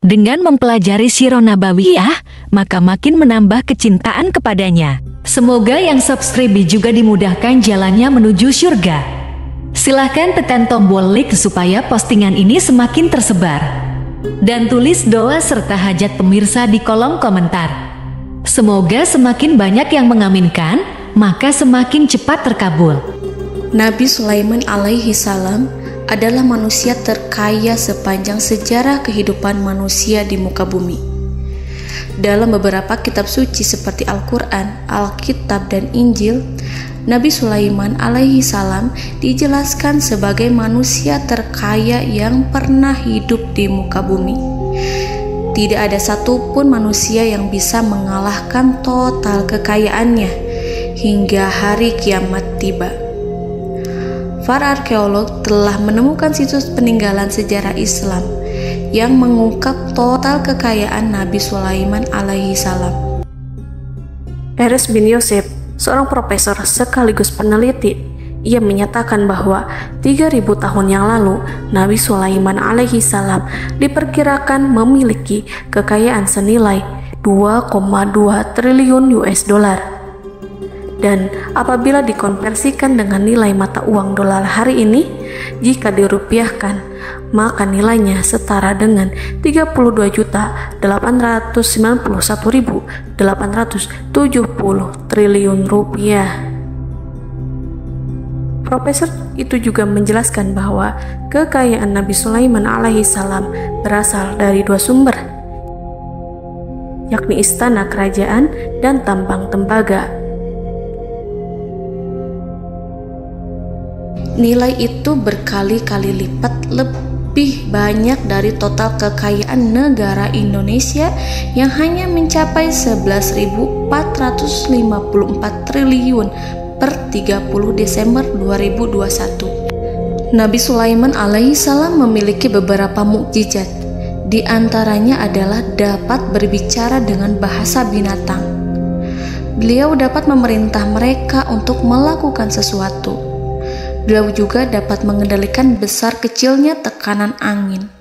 Dengan mempelajari Sirah Nabawiyah, maka makin menambah kecintaan kepadanya. Semoga yang subscribe juga dimudahkan jalannya menuju surga. Silahkan tekan tombol like supaya postingan ini semakin tersebar. Dan tulis doa serta hajat pemirsa di kolom komentar. Semoga semakin banyak yang mengaminkan, maka semakin cepat terkabul. Nabi Sulaiman alaihi salam adalah manusia terkaya sepanjang sejarah kehidupan manusia di muka bumi. Dalam beberapa kitab suci seperti Al-Quran, Alkitab, dan Injil, Nabi Sulaiman alaihi salam dijelaskan sebagai manusia terkaya yang pernah hidup di muka bumi. Tidak ada satupun manusia yang bisa mengalahkan total kekayaannya hingga hari kiamat tiba. Para arkeolog telah menemukan situs peninggalan sejarah Islam yang mengungkap total kekayaan Nabi Sulaiman alaihi salam. Erez bin Yosef, seorang profesor sekaligus peneliti, ia menyatakan bahwa 3.000 tahun yang lalu Nabi Sulaiman alaihi salam diperkirakan memiliki kekayaan senilai 2,2 triliun US dollar. Dan apabila dikonversikan dengan nilai mata uang dolar hari ini, jika dirupiahkan, maka nilainya setara dengan 32.891.870 triliun rupiah. Profesor itu juga menjelaskan bahwa kekayaan Nabi Sulaiman alaihi salam berasal dari dua sumber, yakni istana kerajaan dan tambang tembaga. Nilai itu berkali-kali lipat lebih banyak dari total kekayaan negara Indonesia yang hanya mencapai 11.454 triliun per 30 Desember 2021. Nabi Sulaiman alaihi salam memiliki beberapa mukjizat. Di antaranya adalah dapat berbicara dengan bahasa binatang. Beliau dapat memerintah mereka untuk melakukan sesuatu. Beliau juga dapat mengendalikan besar kecilnya tekanan angin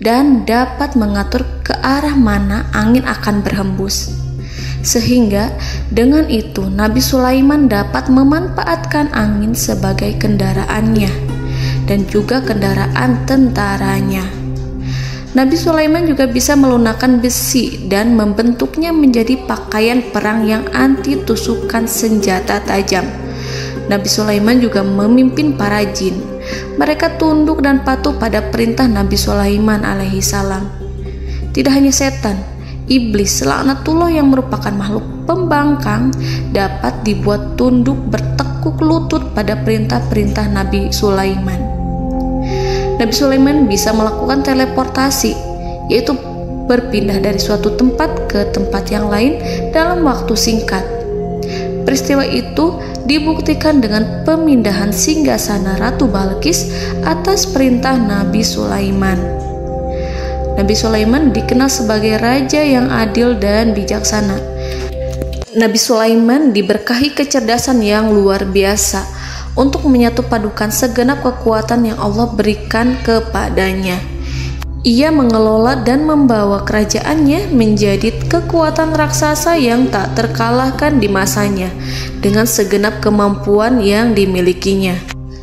dan dapat mengatur ke arah mana angin akan berhembus. Sehingga dengan itu Nabi Sulaiman dapat memanfaatkan angin sebagai kendaraannya dan juga kendaraan tentaranya. Nabi Sulaiman juga bisa melunakkan besi dan membentuknya menjadi pakaian perang yang anti tusukan senjata tajam. Nabi Sulaiman juga memimpin para jin. Mereka tunduk dan patuh pada perintah Nabi Sulaiman alaihi salam. Tidak hanya setan, iblis laknatullah yang merupakan makhluk pembangkang dapat dibuat tunduk bertekuk lutut pada perintah-perintah Nabi Sulaiman. Nabi Sulaiman bisa melakukan teleportasi, yaitu berpindah dari suatu tempat ke tempat yang lain dalam waktu singkat. Peristiwa itu dibuktikan dengan pemindahan singgasana Ratu Balqis atas perintah Nabi Sulaiman. Nabi Sulaiman dikenal sebagai raja yang adil dan bijaksana. Nabi Sulaiman diberkahi kecerdasan yang luar biasa untuk menyatu padukan segenap kekuatan yang Allah berikan kepadanya. Ia mengelola dan membawa kerajaannya menjadi kekuatan raksasa yang tak terkalahkan di masanya dengan segenap kemampuan yang dimilikinya.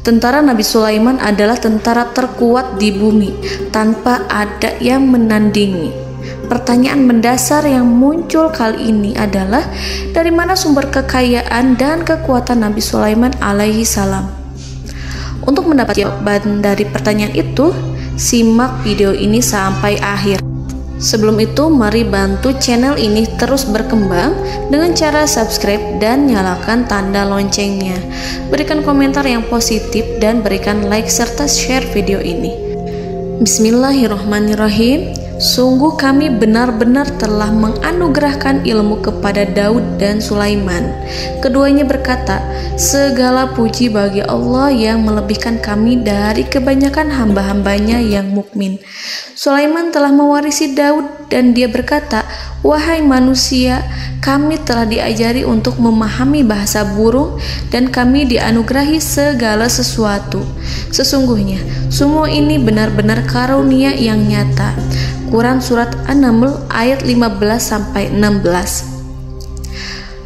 Tentara Nabi Sulaiman adalah tentara terkuat di bumi tanpa ada yang menandingi. Pertanyaan mendasar yang muncul kali ini adalah dari mana sumber kekayaan dan kekuatan Nabi Sulaiman alaihi salam? Untuk mendapat jawaban dari pertanyaan itu, simak video ini sampai akhir. Sebelum itu, mari bantu channel ini terus berkembang dengan cara subscribe dan nyalakan tanda loncengnya. Berikan komentar yang positif dan berikan like serta share video ini. Bismillahirrahmanirrahim. Sungguh kami benar-benar telah menganugerahkan ilmu kepada Daud dan Sulaiman. Keduanya berkata, segala puji bagi Allah yang melebihkan kami dari kebanyakan hamba-hambanya yang mukmin. Sulaiman telah mewarisi Daud dan dia berkata, wahai manusia, kami telah diajari untuk memahami bahasa burung dan kami dianugerahi segala sesuatu. Sesungguhnya semua ini benar-benar karunia yang nyata. Quran Surat An-Naml ayat 15-16.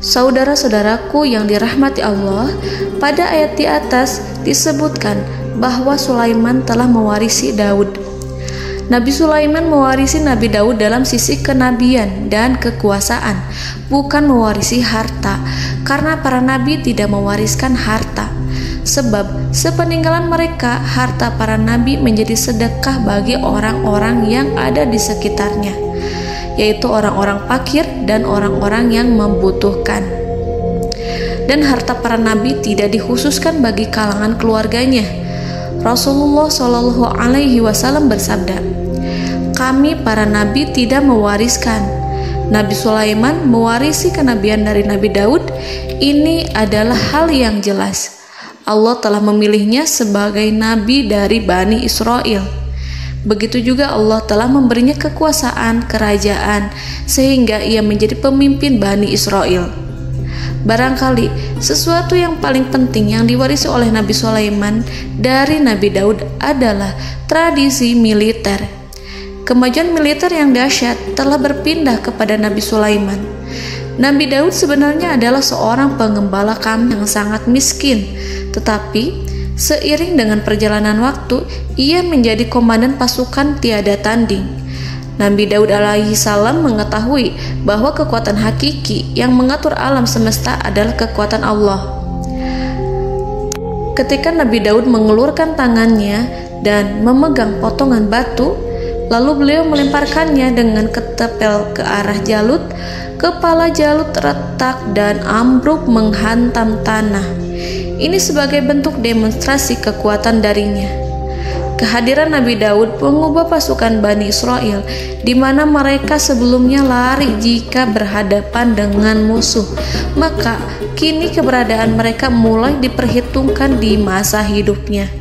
Saudara-saudaraku yang dirahmati Allah, pada ayat di atas disebutkan bahwa Sulaiman telah mewarisi Daud. Nabi Sulaiman mewarisi Nabi Daud dalam sisi kenabian dan kekuasaan, bukan mewarisi harta, karena para nabi tidak mewariskan harta. Sebab sepeninggalan mereka, harta para nabi menjadi sedekah bagi orang-orang yang ada di sekitarnya, yaitu orang-orang fakir dan orang-orang yang membutuhkan. Dan harta para nabi tidak dikhususkan bagi kalangan keluarganya. Rasulullah Shallallahu Alaihi Wasallam bersabda, "Kami para nabi tidak mewariskan." Nabi Sulaiman mewarisi kenabian dari Nabi Daud. Ini adalah hal yang jelas. Allah telah memilihnya sebagai nabi dari Bani Israel. Begitu juga Allah telah memberinya kekuasaan kerajaan sehingga ia menjadi pemimpin Bani Israel. Barangkali sesuatu yang paling penting yang diwarisi oleh Nabi Sulaiman dari Nabi Daud adalah tradisi militer. Kemajuan militer yang dahsyat telah berpindah kepada Nabi Sulaiman. Nabi Daud sebenarnya adalah seorang pengembala kambing yang sangat miskin, tetapi seiring dengan perjalanan waktu, ia menjadi komandan pasukan tiada tanding. Nabi Daud alaihi salam mengetahui bahwa kekuatan hakiki yang mengatur alam semesta adalah kekuatan Allah. Ketika Nabi Daud mengelurkan tangannya dan memegang potongan batu, lalu beliau melemparkannya dengan ketepel ke arah Jalut, kepala Jalut retak dan ambruk menghantam tanah. Ini sebagai bentuk demonstrasi kekuatan darinya. Kehadiran Nabi Daud mengubah pasukan Bani Israel, di mana mereka sebelumnya lari jika berhadapan dengan musuh. Maka kini keberadaan mereka mulai diperhitungkan di masa hidupnya.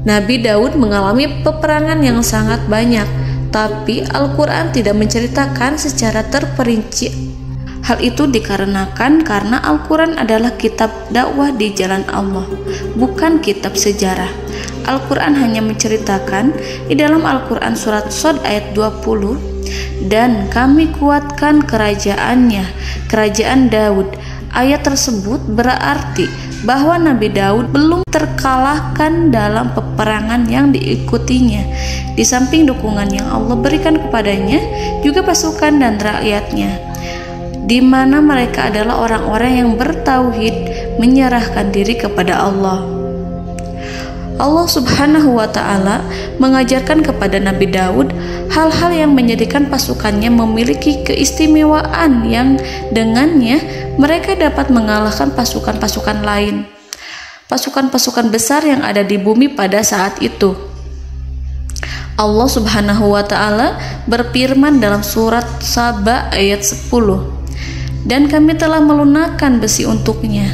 Nabi Daud mengalami peperangan yang sangat banyak, tapi Al-Quran tidak menceritakan secara terperinci. Hal itu dikarenakan karena Al-Quran adalah kitab dakwah di jalan Allah, bukan kitab sejarah. Al-Quran hanya menceritakan di dalam Al-Quran surat Shad ayat 20, "Dan kami kuatkan kerajaannya, kerajaan Daud." Ayat tersebut berarti bahwa Nabi Daud belum terkalahkan dalam peperangan yang diikutinya. Di samping dukungan yang Allah berikan kepadanya, juga pasukan dan rakyatnya, di mana mereka adalah orang-orang yang bertauhid, menyerahkan diri kepada Allah. Allah Subhanahu wa Ta'ala mengajarkan kepada Nabi Daud hal-hal yang menjadikan pasukannya memiliki keistimewaan yang dengannya mereka dapat mengalahkan pasukan-pasukan lain, pasukan-pasukan besar yang ada di bumi pada saat itu. Allah Subhanahu wa Ta'ala berfirman dalam surat Saba ayat 10, "Dan kami telah melunakkan besi untuknya."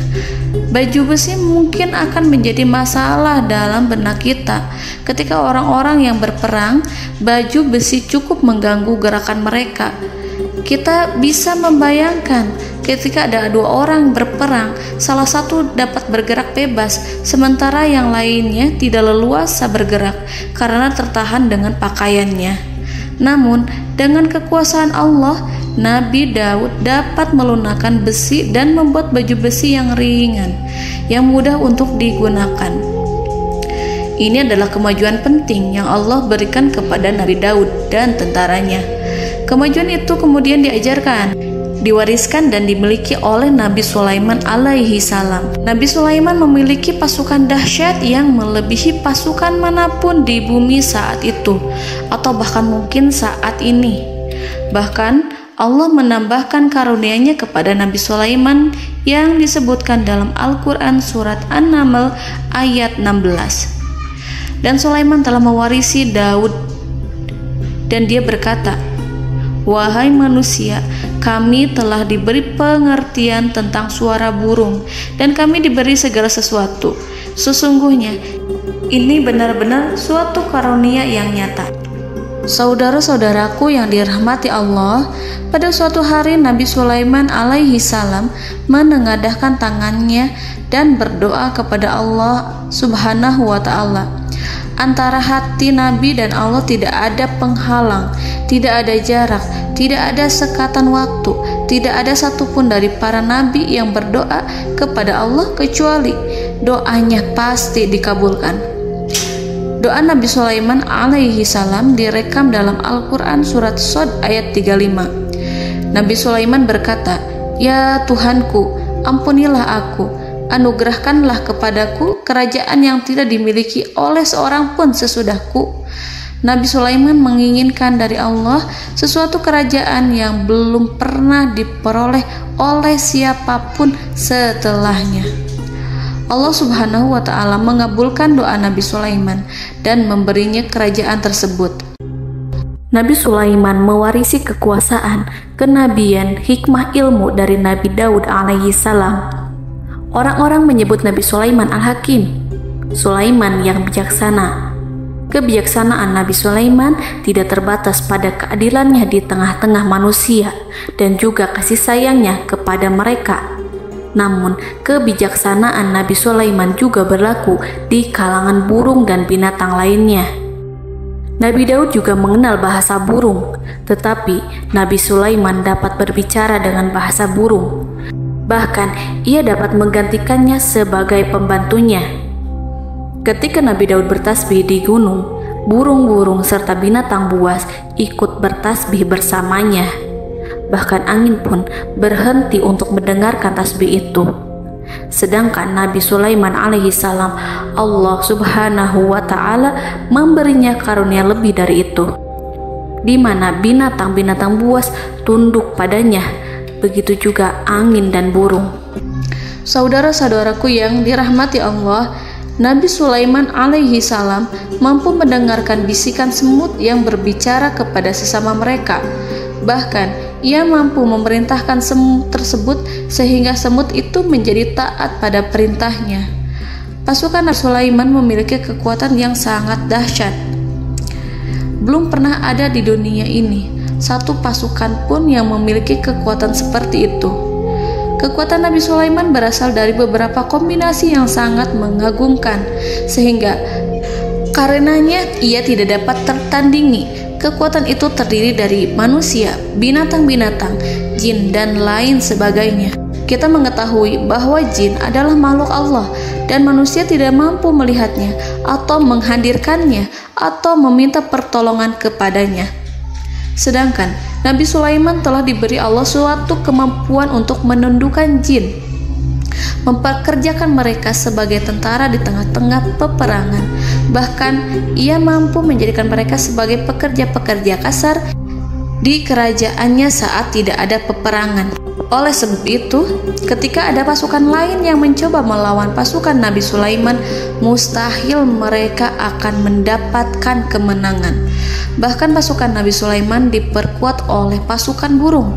Baju besi mungkin akan menjadi masalah dalam benak kita. Ketika orang-orang yang berperang, baju besi cukup mengganggu gerakan mereka. Kita bisa membayangkan ketika ada dua orang berperang, salah satu dapat bergerak bebas, sementara yang lainnya tidak leluasa bergerak karena tertahan dengan pakaiannya. Namun, dengan kekuasaan Allah, Nabi Daud dapat melunakkan besi dan membuat baju besi yang ringan, yang mudah untuk digunakan. Ini adalah kemajuan penting yang Allah berikan kepada Nabi Daud dan tentaranya. Kemajuan itu kemudian diajarkan, diwariskan dan dimiliki oleh Nabi Sulaiman alaihi salam. Nabi Sulaiman memiliki pasukan dahsyat yang melebihi pasukan manapun di bumi saat itu, atau bahkan mungkin saat ini. Bahkan Allah menambahkan karunia-Nya kepada Nabi Sulaiman yang disebutkan dalam Al-Quran surat An-Naml ayat 16. Dan Sulaiman telah mewarisi Daud, dan dia berkata, "Wahai manusia, kami telah diberi pengertian tentang suara burung, dan kami diberi segala sesuatu. Sesungguhnya ini benar-benar suatu karunia yang nyata." Saudara-saudaraku yang dirahmati Allah, pada suatu hari Nabi Sulaiman alaihi salam menengadahkan tangannya dan berdoa kepada Allah Subhanahu wa ta'ala. Antara hati Nabi dan Allah tidak ada penghalang, tidak ada jarak, tidak ada sekatan waktu, tidak ada satupun dari para nabi yang berdoa kepada Allah kecuali doanya pasti dikabulkan. Doa Nabi Sulaiman alaihi salam direkam dalam Al-Quran surat Shad ayat 35. Nabi Sulaiman berkata, "Ya Tuhanku, ampunilah aku, anugerahkanlah kepadaku kerajaan yang tidak dimiliki oleh seorang pun sesudahku." Nabi Sulaiman menginginkan dari Allah sesuatu kerajaan yang belum pernah diperoleh oleh siapapun setelahnya. Allah Subhanahu wa ta'ala mengabulkan doa Nabi Sulaiman dan memberinya kerajaan tersebut. Nabi Sulaiman mewarisi kekuasaan, kenabian, hikmah ilmu dari Nabi Daud alaihi salam. Orang-orang menyebut Nabi Sulaiman Al-Hakim, Sulaiman yang bijaksana. Kebijaksanaan Nabi Sulaiman tidak terbatas pada keadilannya di tengah-tengah manusia dan juga kasih sayangnya kepada mereka. Namun, kebijaksanaan Nabi Sulaiman juga berlaku di kalangan burung dan binatang lainnya. Nabi Daud juga mengenal bahasa burung, tetapi Nabi Sulaiman dapat berbicara dengan bahasa burung. Bahkan, ia dapat menggantikannya sebagai pembantunya. Ketika Nabi Daud bertasbih di gunung, burung-burung serta binatang buas ikut bertasbih bersamanya. Bahkan angin pun berhenti untuk mendengarkan tasbih itu. Sedangkan Nabi Sulaiman alaihi salam, Allah Subhanahu wa ta'ala memberinya karunia lebih dari itu, di mana binatang-binatang buas tunduk padanya, begitu juga angin dan burung. Saudara-saudaraku yang dirahmati Allah, Nabi Sulaiman alaihi salam mampu mendengarkan bisikan semut yang berbicara kepada sesama mereka. Bahkan ia mampu memerintahkan semut tersebut sehingga semut itu menjadi taat pada perintahnya. Pasukan Nabi Sulaiman memiliki kekuatan yang sangat dahsyat. Belum pernah ada di dunia ini satu pasukan pun yang memiliki kekuatan seperti itu. Kekuatan Nabi Sulaiman berasal dari beberapa kombinasi yang sangat mengagumkan, sehingga karenanya ia tidak dapat tertandingi. Kekuatan itu terdiri dari manusia, binatang-binatang, jin, dan lain sebagainya. Kita mengetahui bahwa jin adalah makhluk Allah dan manusia tidak mampu melihatnya atau menghadirkannya atau meminta pertolongan kepadanya. Sedangkan Nabi Sulaiman telah diberi Allah suatu kemampuan untuk menundukkan jin, memperkerjakan mereka sebagai tentara di tengah-tengah peperangan. Bahkan ia mampu menjadikan mereka sebagai pekerja-pekerja kasar di kerajaannya saat tidak ada peperangan. Oleh sebab itu, ketika ada pasukan lain yang mencoba melawan pasukan Nabi Sulaiman, mustahil mereka akan mendapatkan kemenangan. Bahkan pasukan Nabi Sulaiman diperkuat oleh pasukan burung.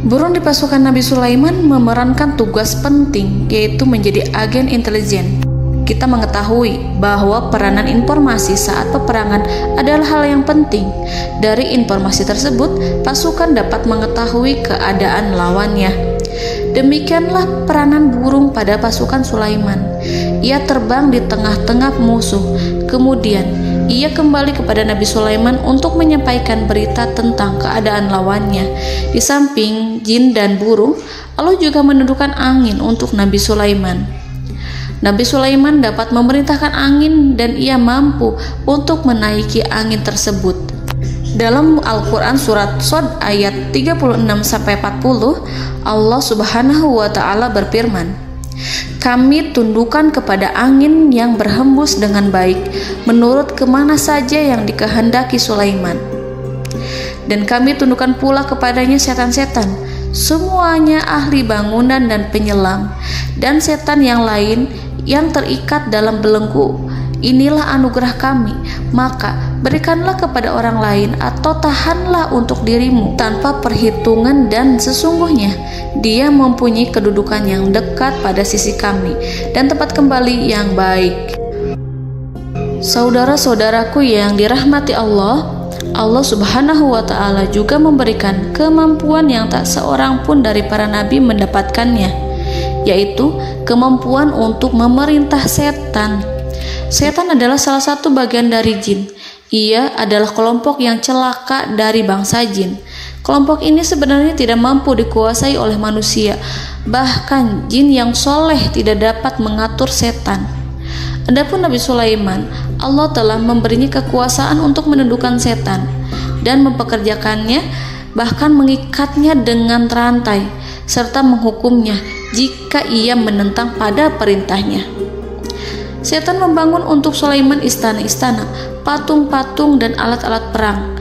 Burung di pasukan Nabi Sulaiman memerankan tugas penting, yaitu menjadi agen intelijen. Kita mengetahui bahwa peranan informasi saat peperangan adalah hal yang penting. Dari informasi tersebut, pasukan dapat mengetahui keadaan lawannya. Demikianlah peranan burung pada pasukan Sulaiman. Ia terbang di tengah-tengah musuh. Kemudian, ia kembali kepada Nabi Sulaiman untuk menyampaikan berita tentang keadaan lawannya. Di samping jin dan burung, Allah juga menundukkan angin untuk Nabi Sulaiman. Nabi Sulaiman dapat memerintahkan angin dan ia mampu untuk menaiki angin tersebut. Dalam Al-Quran surat Shad ayat 36-40, Allah Subhanahu wa ta'ala berfirman, "Kami tundukkan kepada angin yang berhembus dengan baik menurut kemana saja yang dikehendaki Sulaiman. Dan kami tundukkan pula kepadanya setan-setan, semuanya ahli bangunan dan penyelam, dan setan yang lain yang terikat dalam belenggu. Inilah anugerah kami, maka berikanlah kepada orang lain atau tahanlah untuk dirimu tanpa perhitungan, dan sesungguhnya dia mempunyai kedudukan yang dekat pada sisi kami dan tempat kembali yang baik." Saudara-saudaraku yang dirahmati Allah, Allah Subhanahu wa Ta'ala juga memberikan kemampuan yang tak seorang pun dari para nabi mendapatkannya, yaitu kemampuan untuk memerintah setan. Setan adalah salah satu bagian dari jin. Ia adalah kelompok yang celaka dari bangsa jin. Kelompok ini sebenarnya tidak mampu dikuasai oleh manusia. Bahkan jin yang soleh tidak dapat mengatur setan. Adapun Nabi Sulaiman, Allah telah memberinya kekuasaan untuk menundukkan setan dan mempekerjakannya, bahkan mengikatnya dengan rantai serta menghukumnya jika ia menentang pada perintahnya. Setan membangun untuk Sulaiman istana-istana, patung-patung dan alat-alat perang.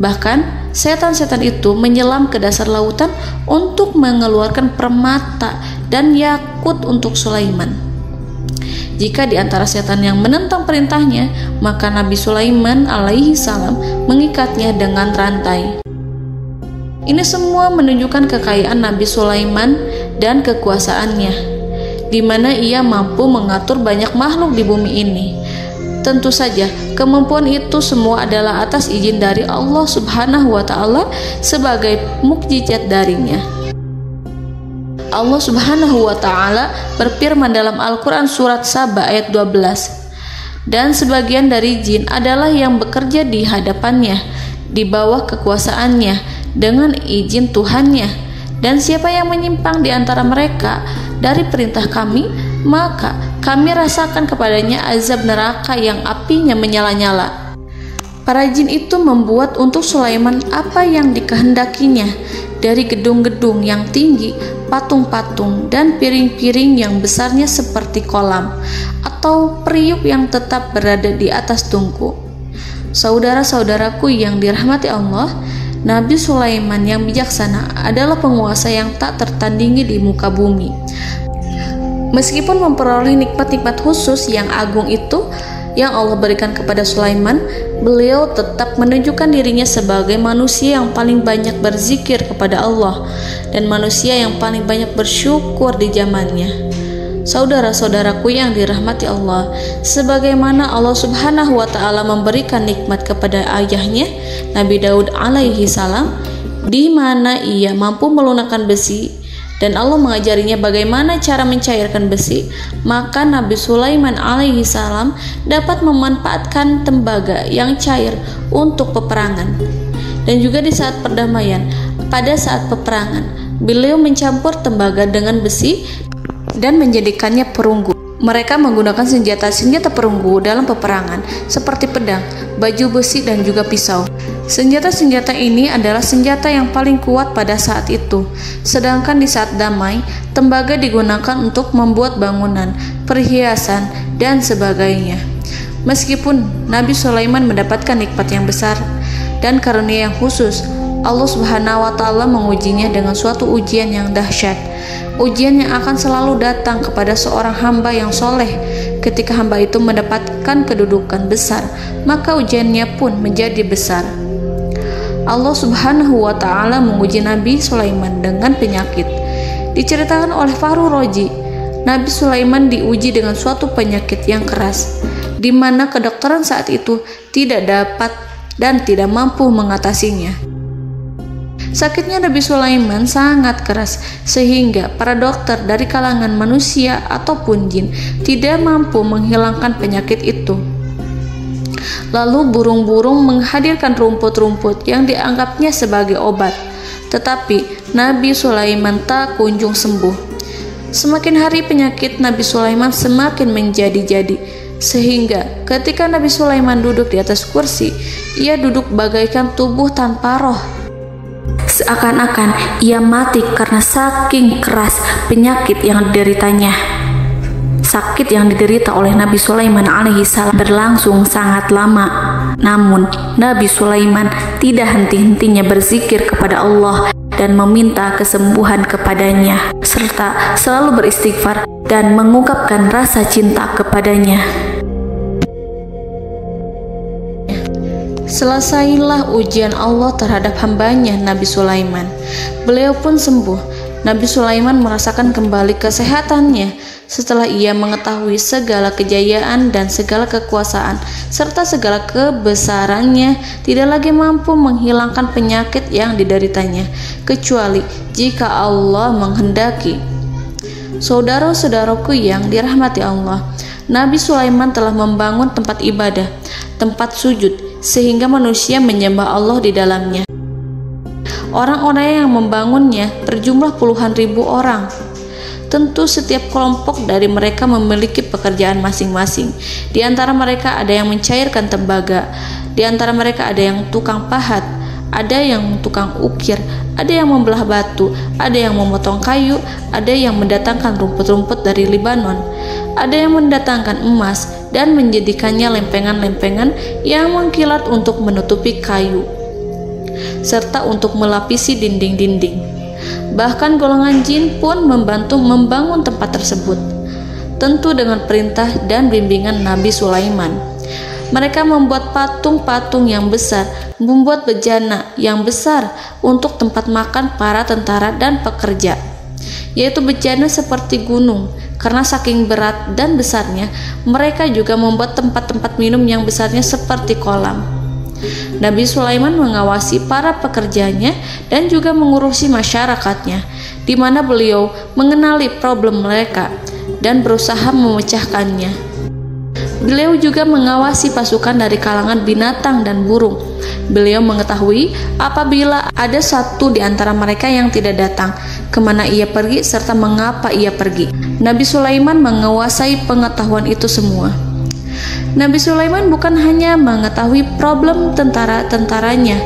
Bahkan setan-setan itu menyelam ke dasar lautan untuk mengeluarkan permata dan yakut untuk Sulaiman. Jika di antara setan yang menentang perintahnya, maka Nabi Sulaiman alaihi salam mengikatnya dengan rantai. Ini semua menunjukkan kekayaan Nabi Sulaiman dan kekuasaannya, di mana ia mampu mengatur banyak makhluk di bumi ini. Tentu saja, kemampuan itu semua adalah atas izin dari Allah Subhanahu wa Ta'ala sebagai mukjizat darinya. Allah Subhanahu wa Ta'ala berfirman dalam Al-Quran surat Saba ayat 12, dan sebagian dari jin adalah yang bekerja di hadapannya di bawah kekuasaannya dengan izin Tuhannya, dan siapa yang menyimpang di antara mereka dari perintah kami, maka kami rasakan kepadanya azab neraka yang apinya menyala-nyala. Para jin itu membuat untuk Sulaiman apa yang dikehendakinya, dari gedung-gedung yang tinggi, patung-patung, dan piring-piring yang besarnya seperti kolam, atau periuk yang tetap berada di atas tungku. Saudara-saudaraku yang dirahmati Allah, Nabi Sulaiman yang bijaksana adalah penguasa yang tak tertandingi di muka bumi. Meskipun memperoleh nikmat-nikmat khusus yang agung itu yang Allah berikan kepada Sulaiman, beliau tetap menunjukkan dirinya sebagai manusia yang paling banyak berzikir kepada Allah dan manusia yang paling banyak bersyukur di zamannya. Saudara-saudaraku yang dirahmati Allah, sebagaimana Allah Subhanahu wa Ta'ala memberikan nikmat kepada ayahnya Nabi Daud alaihi salam, di mana ia mampu melunakkan besi, dan Allah mengajarinya bagaimana cara mencairkan besi, maka Nabi Sulaiman alaihi salam dapat memanfaatkan tembaga yang cair untuk peperangan. Dan juga di saat perdamaian, pada saat peperangan, beliau mencampur tembaga dengan besi dan menjadikannya perunggu. Mereka menggunakan senjata-senjata perunggu dalam peperangan seperti pedang, baju besi, dan juga pisau. Senjata-senjata ini adalah senjata yang paling kuat pada saat itu. Sedangkan di saat damai, tembaga digunakan untuk membuat bangunan, perhiasan, dan sebagainya. Meskipun Nabi Sulaiman mendapatkan nikmat yang besar dan karunia yang khusus, Allah Subhanahu wa Ta'ala mengujinya dengan suatu ujian yang dahsyat. Ujian yang akan selalu datang kepada seorang hamba yang soleh. Ketika hamba itu mendapatkan kedudukan besar, maka ujiannya pun menjadi besar. Allah Subhanahu wa Ta'ala menguji Nabi Sulaiman dengan penyakit. Diceritakan oleh Fahru Roji, Nabi Sulaiman diuji dengan suatu penyakit yang keras, di mana kedokteran saat itu tidak dapat dan tidak mampu mengatasinya. Sakitnya Nabi Sulaiman sangat keras sehingga para dokter dari kalangan manusia ataupun jin tidak mampu menghilangkan penyakit itu. Lalu burung-burung menghadirkan rumput-rumput yang dianggapnya sebagai obat, tetapi Nabi Sulaiman tak kunjung sembuh. Semakin hari penyakit Nabi Sulaiman semakin menjadi-jadi, sehingga ketika Nabi Sulaiman duduk di atas kursi, ia duduk bagaikan tubuh tanpa roh. Seakan-akan ia mati karena saking keras penyakit yang dideritanya. Sakit yang diderita oleh Nabi Sulaiman alaihi salam berlangsung sangat lama. Namun Nabi Sulaiman tidak henti-hentinya berzikir kepada Allah dan meminta kesembuhan kepadanya, serta selalu beristighfar dan mengungkapkan rasa cinta kepadanya. Selesailah ujian Allah terhadap hambanya Nabi Sulaiman. Beliau pun sembuh Nabi Sulaiman merasakan kembali kesehatannya setelah ia mengetahui segala kejayaan dan segala kekuasaan serta segala kebesarannya tidak lagi mampu menghilangkan penyakit yang dideritanya kecuali jika Allah menghendaki. Saudara-saudaraku yang dirahmati Allah, Nabi Sulaiman telah membangun tempat ibadah, tempat sujud, sehingga manusia menyembah Allah di dalamnya. Orang-orang yang membangunnya berjumlah puluhan ribu orang. Tentu setiap kelompok dari mereka memiliki pekerjaan masing-masing. Di antara mereka ada yang mencairkan tembaga, di antara mereka ada yang tukang pahat, ada yang tukang ukir, ada yang membelah batu, ada yang memotong kayu, ada yang mendatangkan rumput-rumput dari Libanon, ada yang mendatangkan emas dan menjadikannya lempengan-lempengan yang mengkilat untuk menutupi kayu serta untuk melapisi dinding-dinding. Bahkan golongan jin pun membantu membangun tempat tersebut, tentu dengan perintah dan bimbingan Nabi Sulaiman. Mereka membuat patung-patung yang besar, membuat bejana yang besar untuk tempat makan para tentara dan pekerja, yaitu bejana seperti gunung. Karena saking berat dan besarnya, mereka juga membuat tempat-tempat minum yang besarnya seperti kolam. Nabi Sulaiman mengawasi para pekerjanya dan juga mengurusi masyarakatnya, di mana beliau mengenali problem mereka dan berusaha memecahkannya. Beliau juga mengawasi pasukan dari kalangan binatang dan burung. Beliau mengetahui apabila ada satu di antara mereka yang tidak datang, kemana ia pergi serta mengapa ia pergi. Nabi Sulaiman menguasai pengetahuan itu semua. Nabi Sulaiman bukan hanya mengetahui problem tentara-tentaranya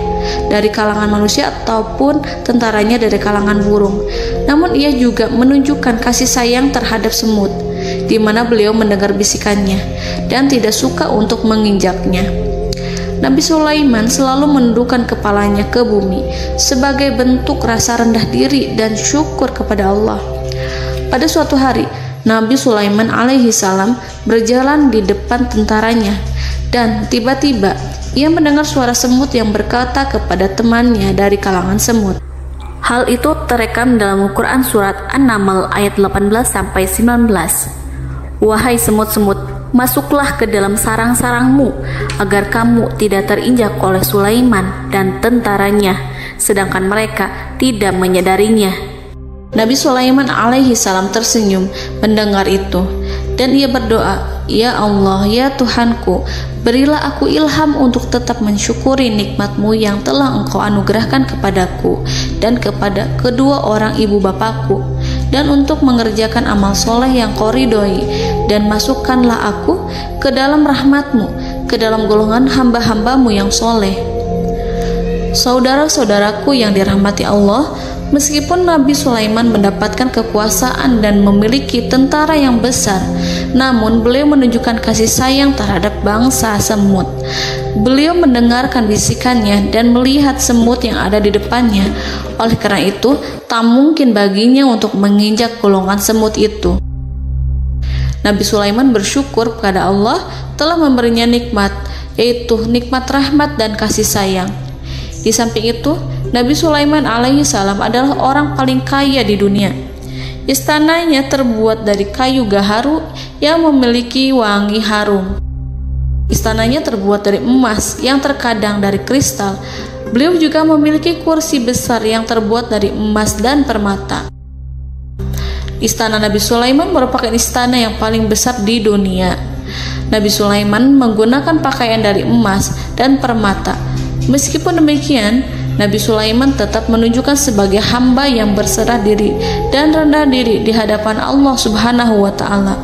dari kalangan manusia ataupun tentaranya dari kalangan burung, namun ia juga menunjukkan kasih sayang terhadap semut, di mana beliau mendengar bisikannya dan tidak suka untuk menginjaknya. Nabi Sulaiman selalu menundukkan kepalanya ke bumi sebagai bentuk rasa rendah diri dan syukur kepada Allah. Pada suatu hari, Nabi Sulaiman alaihi salam berjalan di depan tentaranya dan tiba-tiba ia mendengar suara semut yang berkata kepada temannya dari kalangan semut. Hal itu terekam dalam Al-Quran surat An-Naml ayat 18-19. Wahai semut-semut, masuklah ke dalam sarang-sarangmu agar kamu tidak terinjak oleh Sulaiman dan tentaranya, sedangkan mereka tidak menyadarinya. Nabi Sulaiman alaihi salam tersenyum mendengar itu dan ia berdoa, "Ya Allah, ya Tuhanku, berilah aku ilham untuk tetap mensyukuri nikmat-Mu yang telah Engkau anugerahkan kepadaku dan kepada kedua orang ibu bapakku, dan untuk mengerjakan amal soleh yang Kau ridhoi, dan masukkanlah aku ke dalam rahmat-Mu, ke dalam golongan hamba-hamba-Mu yang soleh." Saudara-saudaraku yang dirahmati Allah, meskipun Nabi Sulaiman mendapatkan kekuasaan dan memiliki tentara yang besar, namun beliau menunjukkan kasih sayang terhadap bangsa semut. Beliau mendengarkan bisikannya dan melihat semut yang ada di depannya. Oleh karena itu, tak mungkin baginya untuk menginjak golongan semut itu. Nabi Sulaiman bersyukur kepada Allah telah memberinya nikmat, yaitu nikmat rahmat dan kasih sayang. Di samping itu, Nabi Sulaiman alaihi salam adalah orang paling kaya di dunia. Istananya terbuat dari kayu gaharu yang memiliki wangi harum. Istananya terbuat dari emas yang terkadang dari kristal. Beliau juga memiliki kursi besar yang terbuat dari emas dan permata. Istana Nabi Sulaiman merupakan istana yang paling besar di dunia. Nabi Sulaiman menggunakan pakaian dari emas dan permata. Meskipun demikian, Nabi Sulaiman tetap menunjukkan sebagai hamba yang berserah diri dan rendah diri di hadapan Allah Subhanahu wa Ta'ala.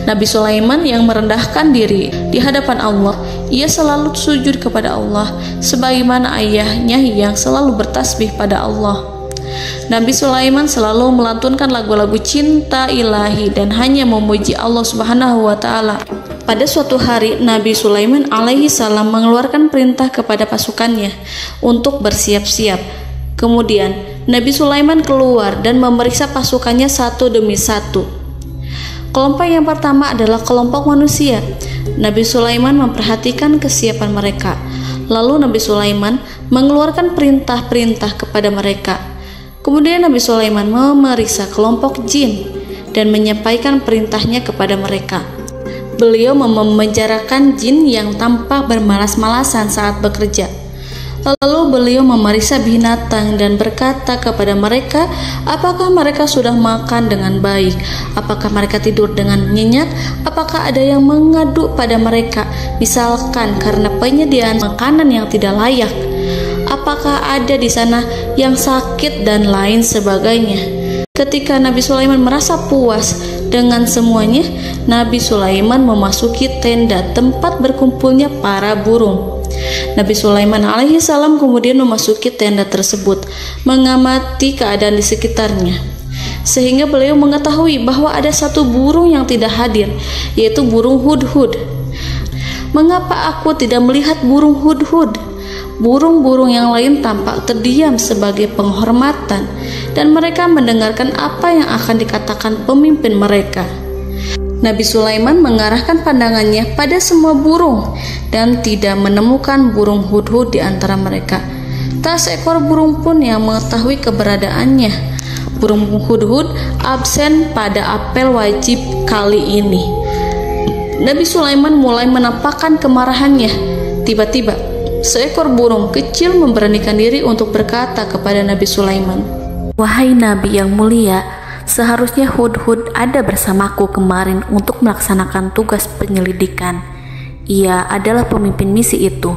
Nabi Sulaiman yang merendahkan diri di hadapan Allah, ia selalu sujud kepada Allah, sebagaimana ayahnya yang selalu bertasbih pada Allah. Nabi Sulaiman selalu melantunkan lagu-lagu cinta ilahi dan hanya memuji Allah Subhanahu wa Ta'ala. Pada suatu hari, Nabi Sulaiman alaihi salam mengeluarkan perintah kepada pasukannya untuk bersiap-siap. Kemudian, Nabi Sulaiman keluar dan memeriksa pasukannya satu demi satu. Kelompok yang pertama adalah kelompok manusia. Nabi Sulaiman memperhatikan kesiapan mereka. Lalu Nabi Sulaiman mengeluarkan perintah-perintah kepada mereka. Kemudian Nabi Sulaiman memeriksa kelompok jin dan menyampaikan perintahnya kepada mereka. Beliau memenjarakan jin yang tampak bermalas-malasan saat bekerja. Lalu beliau memeriksa binatang dan berkata kepada mereka, apakah mereka sudah makan dengan baik? Apakah mereka tidur dengan nyenyak? Apakah ada yang mengadu pada mereka, misalkan karena penyediaan makanan yang tidak layak? Apakah ada di sana yang sakit dan lain sebagainya? Ketika Nabi Sulaiman merasa puas dengan semuanya, Nabi Sulaiman memasuki tenda tempat berkumpulnya para burung. Nabi Sulaiman alaihi salam kemudian memasuki tenda tersebut, mengamati keadaan di sekitarnya, sehingga beliau mengetahui bahwa ada satu burung yang tidak hadir, yaitu burung hudhud. Mengapa aku tidak melihat burung hudhud? Burung-burung yang lain tampak terdiam sebagai penghormatan, dan mereka mendengarkan apa yang akan dikatakan pemimpin mereka. Nabi Sulaiman mengarahkan pandangannya pada semua burung dan tidak menemukan burung hudhud di antara mereka. Tak seekor burung pun yang mengetahui keberadaannya. Burung hudhud absen pada apel wajib kali ini. Nabi Sulaiman mulai menampakkan kemarahannya. Tiba-tiba, seekor burung kecil memberanikan diri untuk berkata kepada Nabi Sulaiman, "Wahai Nabi yang mulia, seharusnya hudhud ada bersamaku kemarin untuk melaksanakan tugas penyelidikan. Ia adalah pemimpin misi itu.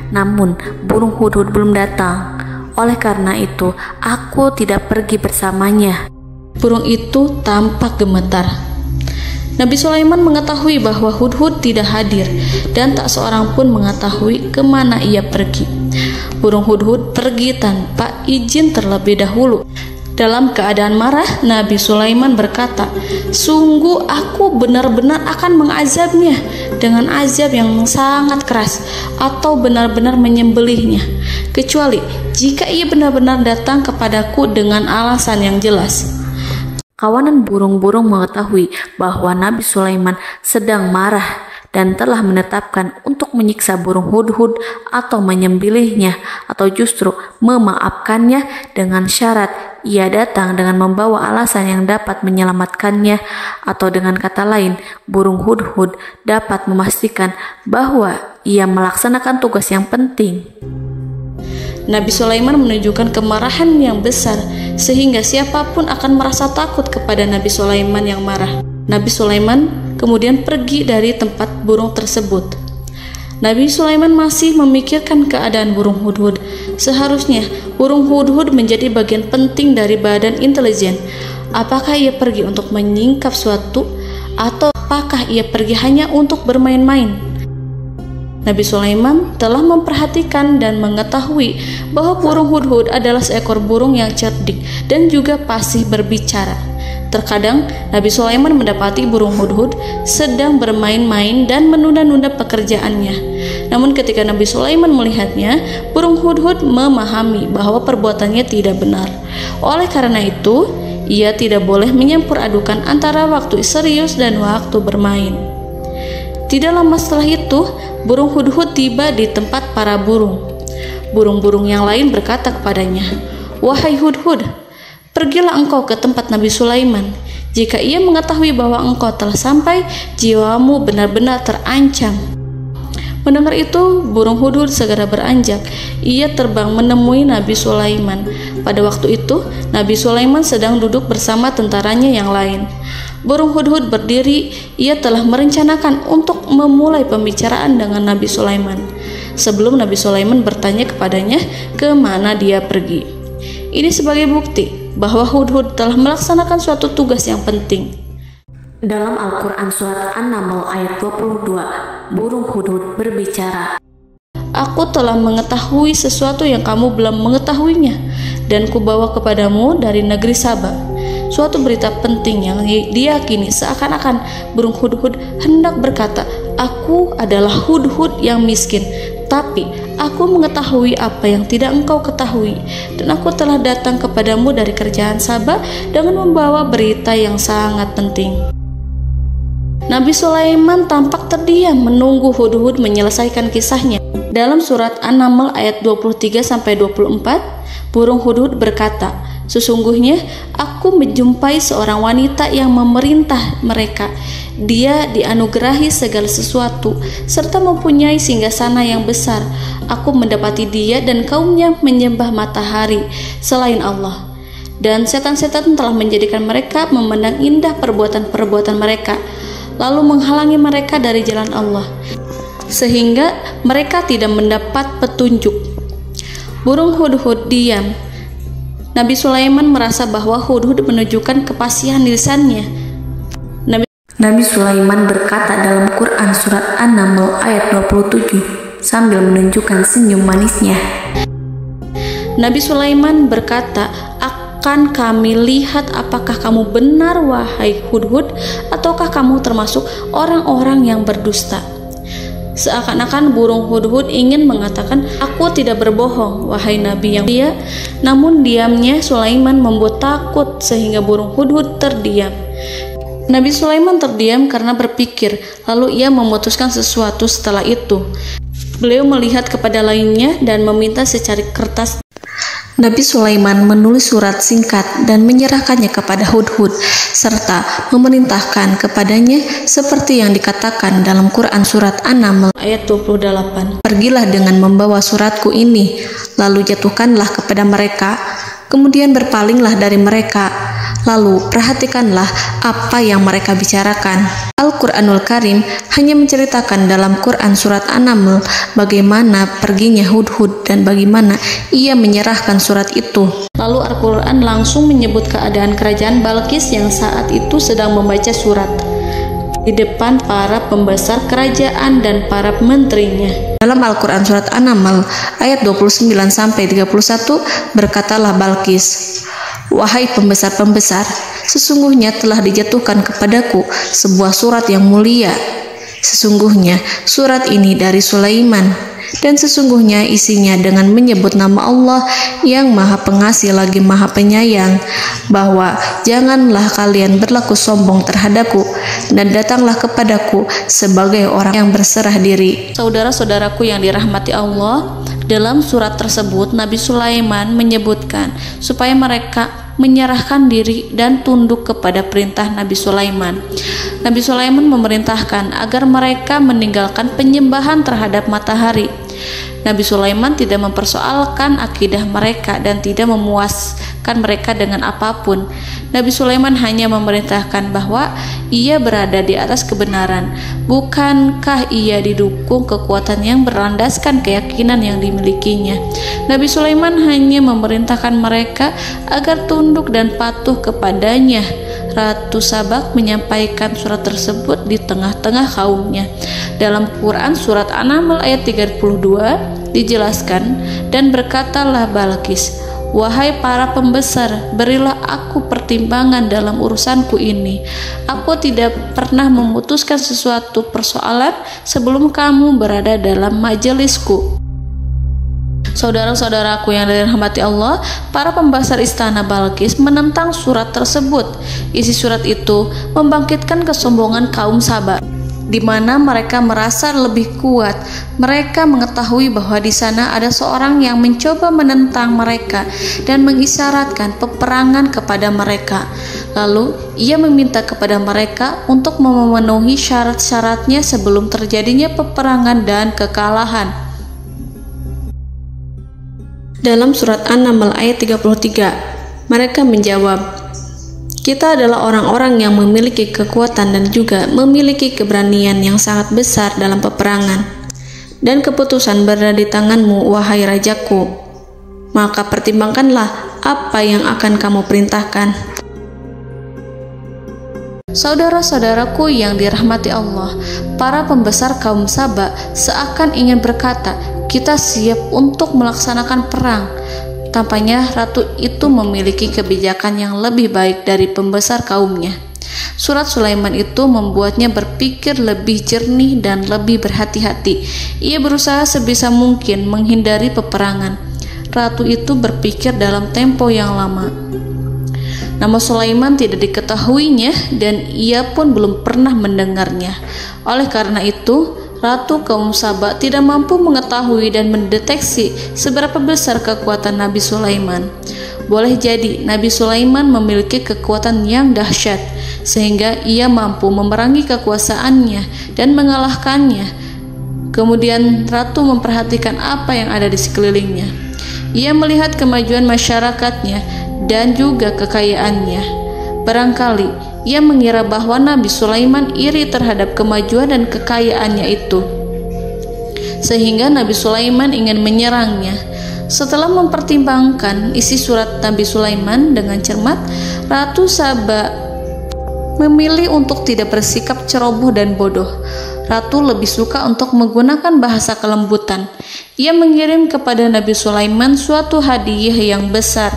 Namun, burung hudhud belum datang. Oleh karena itu, aku tidak pergi bersamanya." Burung itu tampak gemetar. Nabi Sulaiman mengetahui bahwa hudhud tidak hadir dan tak seorang pun mengetahui kemana ia pergi. Burung hudhud pergi tanpa izin terlebih dahulu. Dalam keadaan marah, Nabi Sulaiman berkata, "Sungguh aku benar-benar akan mengazabnya dengan azab yang sangat keras atau benar-benar menyembelihnya, kecuali jika ia benar-benar datang kepadaku dengan alasan yang jelas." Kawanan burung-burung mengetahui bahwa Nabi Sulaiman sedang marah dan telah menetapkan untuk menyiksa burung hudhud atau menyembelihnya atau justru memaafkannya dengan syarat ia datang dengan membawa alasan yang dapat menyelamatkannya, atau dengan kata lain, burung hudhud dapat memastikan bahwa ia melaksanakan tugas yang penting. Nabi Sulaiman menunjukkan kemarahan yang besar sehingga siapapun akan merasa takut kepada Nabi Sulaiman yang marah. Nabi Sulaiman kemudian pergi dari tempat burung tersebut. Nabi Sulaiman masih memikirkan keadaan burung hudhud. Seharusnya burung hudhud menjadi bagian penting dari badan intelijen. Apakah ia pergi untuk menyingkap suatu, atau apakah ia pergi hanya untuk bermain-main? Nabi Sulaiman telah memperhatikan dan mengetahui bahwa burung hudhud adalah seekor burung yang cerdik dan juga fasih berbicara. Terkadang Nabi Sulaiman mendapati burung hudhud sedang bermain-main dan menunda-nunda pekerjaannya. Namun ketika Nabi Sulaiman melihatnya, burung hudhud memahami bahwa perbuatannya tidak benar. Oleh karena itu, ia tidak boleh menyampur adukan antara waktu serius dan waktu bermain. Tidak lama setelah itu, burung hudhud tiba di tempat para burung. Burung-burung yang lain berkata kepadanya, "Wahai hudhud, pergilah engkau ke tempat Nabi Sulaiman. Jika ia mengetahui bahwa engkau telah sampai, jiwamu benar-benar terancam." Mendengar itu, burung hudhud segera beranjak. Ia terbang menemui Nabi Sulaiman. Pada waktu itu, Nabi Sulaiman sedang duduk bersama tentaranya yang lain. Burung hudhud berdiri. Ia telah merencanakan untuk memulai pembicaraan dengan Nabi Sulaiman sebelum Nabi Sulaiman bertanya kepadanya kemana dia pergi. Ini sebagai bukti bahwa hudhud telah melaksanakan suatu tugas yang penting. Dalam Al-Quran Surat An-Naml ayat 22, burung hudhud berbicara, "Aku telah mengetahui sesuatu yang kamu belum mengetahuinya, dan kubawa kepadamu dari negeri Saba suatu berita penting yang diyakini seakan-akan burung hudhud hendak berkata, 'Aku adalah hudhud yang miskin, tapi aku mengetahui apa yang tidak engkau ketahui, dan aku telah datang kepadamu dari kerajaan Saba dengan membawa berita yang sangat penting.'" Nabi Sulaiman tampak terdiam menunggu hudhud menyelesaikan kisahnya. Dalam surat An-Naml ayat 23-24, burung hudhud berkata, Sesungguhnya aku menjumpai seorang wanita yang memerintah mereka. Dia dianugerahi segala sesuatu serta mempunyai singgasana yang besar. Aku mendapati dia dan kaumnya menyembah matahari selain Allah. Dan setan-setan telah menjadikan mereka memandang indah perbuatan-perbuatan mereka, lalu menghalangi mereka dari jalan Allah, sehingga mereka tidak mendapat petunjuk. Burung hudhud diam. Nabi Sulaiman merasa bahwa hudhud menunjukkan kepasihan lisannya. Nabi Sulaiman berkata dalam Quran surat An-Naml ayat 27 sambil menunjukkan senyum manisnya. Nabi Sulaiman berkata, "Akan kami lihat apakah kamu benar wahai hudhud, ataukah kamu termasuk orang-orang yang berdusta." Seakan-akan burung hudhud ingin mengatakan, "Aku tidak berbohong, wahai Nabi yang mulia." Namun diamnya Sulaiman membuat takut sehingga burung hudhud terdiam. Nabi Sulaiman terdiam karena berpikir, lalu ia memutuskan sesuatu setelah itu. Beliau melihat kepada lainnya dan meminta secari kertas. Nabi Sulaiman menulis surat singkat dan menyerahkannya kepada hudhud serta memerintahkan kepadanya seperti yang dikatakan dalam Quran surat An-Naml ayat 28. "Pergilah dengan membawa suratku ini, lalu jatuhkanlah kepada mereka, kemudian berpalinglah dari mereka, lalu perhatikanlah apa yang mereka bicarakan." Al-Quranul Karim hanya menceritakan dalam Quran surat An-Naml bagaimana perginya hudhud dan bagaimana ia menyerahkan surat itu. Lalu Al-Quran langsung menyebut keadaan kerajaan Balqis yang saat itu sedang membaca surat di depan para pembesar kerajaan dan para menterinya. Dalam Al-Quran surat An-Naml ayat 29-31 berkatalah Balqis, "Wahai pembesar-pembesar, sesungguhnya telah dijatuhkan kepadaku sebuah surat yang mulia. Sesungguhnya surat ini dari Sulaiman, dan sesungguhnya isinya dengan menyebut nama Allah yang Maha Pengasih lagi Maha Penyayang, bahwa janganlah kalian berlaku sombong terhadapku, dan datanglah kepadaku sebagai orang yang berserah diri." Saudara-saudaraku yang dirahmati Allah, dalam surat tersebut Nabi Sulaiman menyebutkan supaya mereka menyerahkan diri dan tunduk kepada perintah Nabi Sulaiman. Nabi Sulaiman memerintahkan agar mereka meninggalkan penyembahan terhadap matahari. Nabi Sulaiman tidak mempersoalkan akidah mereka dan tidak memuaskan mereka dengan apapun. Nabi Sulaiman hanya memerintahkan bahwa ia berada di atas kebenaran. Bukankah ia didukung kekuatan yang berlandaskan keyakinan yang dimilikinya? Nabi Sulaiman hanya memerintahkan mereka agar tunduk dan patuh kepadanya. Ratu Sabak menyampaikan surat tersebut di tengah-tengah kaumnya. Dalam Quran surat An-Naml ayat 32 dijelaskan, "Dan berkatalah Balqis, wahai para pembesar, berilah aku pertimbangan dalam urusanku ini. Aku tidak pernah memutuskan sesuatu persoalan sebelum kamu berada dalam majelisku." Saudara-saudaraku yang dirahmati Allah, para pembesar istana Balqis menentang surat tersebut. Isi surat itu membangkitkan kesombongan kaum Sabak, di mana mereka merasa lebih kuat. Mereka mengetahui bahwa di sana ada seorang yang mencoba menentang mereka dan mengisyaratkan peperangan kepada mereka. Lalu ia meminta kepada mereka untuk memenuhi syarat-syaratnya sebelum terjadinya peperangan dan kekalahan. Dalam surat An-Naml ayat 33, mereka menjawab, "Kita adalah orang-orang yang memiliki kekuatan dan juga memiliki keberanian yang sangat besar dalam peperangan. Dan keputusan berada di tanganmu, wahai rajaku. Maka pertimbangkanlah apa yang akan kamu perintahkan." Saudara-saudaraku yang dirahmati Allah, para pembesar kaum Sabak seakan ingin berkata, "Kita siap untuk melaksanakan perang." Tampaknya ratu itu memiliki kebijakan yang lebih baik dari pembesar kaumnya. Surat Sulaiman itu membuatnya berpikir lebih jernih dan lebih berhati-hati. Ia berusaha sebisa mungkin menghindari peperangan. Ratu itu berpikir dalam tempo yang lama. Nama Sulaiman tidak diketahuinya dan ia pun belum pernah mendengarnya. Oleh karena itu, Ratu kaum Sabak tidak mampu mengetahui dan mendeteksi seberapa besar kekuatan Nabi Sulaiman. boleh jadi Nabi Sulaiman memiliki kekuatan yang dahsyat sehingga ia mampu memerangi kekuasaannya dan mengalahkannya. Kemudian ratu memperhatikan apa yang ada di sekelilingnya. Ia melihat kemajuan masyarakatnya dan juga kekayaannya. Barangkali ia mengira bahwa Nabi Sulaiman iri terhadap kemajuan dan kekayaannya itu, sehingga Nabi Sulaiman ingin menyerangnya. Setelah mempertimbangkan isi surat Nabi Sulaiman dengan cermat, Ratu Saba memilih untuk tidak bersikap ceroboh dan bodoh. Ratu lebih suka untuk menggunakan bahasa kelembutan. Ia mengirim kepada Nabi Sulaiman suatu hadiah yang besar.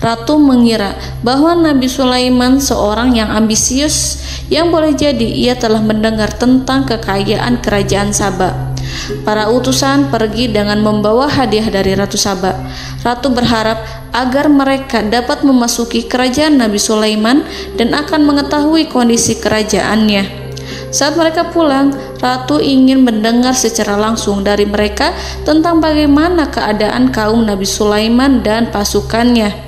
Ratu mengira bahwa Nabi Sulaiman seorang yang ambisius, yang boleh jadi ia telah mendengar tentang kekayaan kerajaan Saba. Para utusan pergi dengan membawa hadiah dari Ratu Saba. Ratu berharap agar mereka dapat memasuki kerajaan Nabi Sulaiman dan akan mengetahui kondisi kerajaannya. Saat mereka pulang, Ratu ingin mendengar secara langsung dari mereka tentang bagaimana keadaan kaum Nabi Sulaiman dan pasukannya.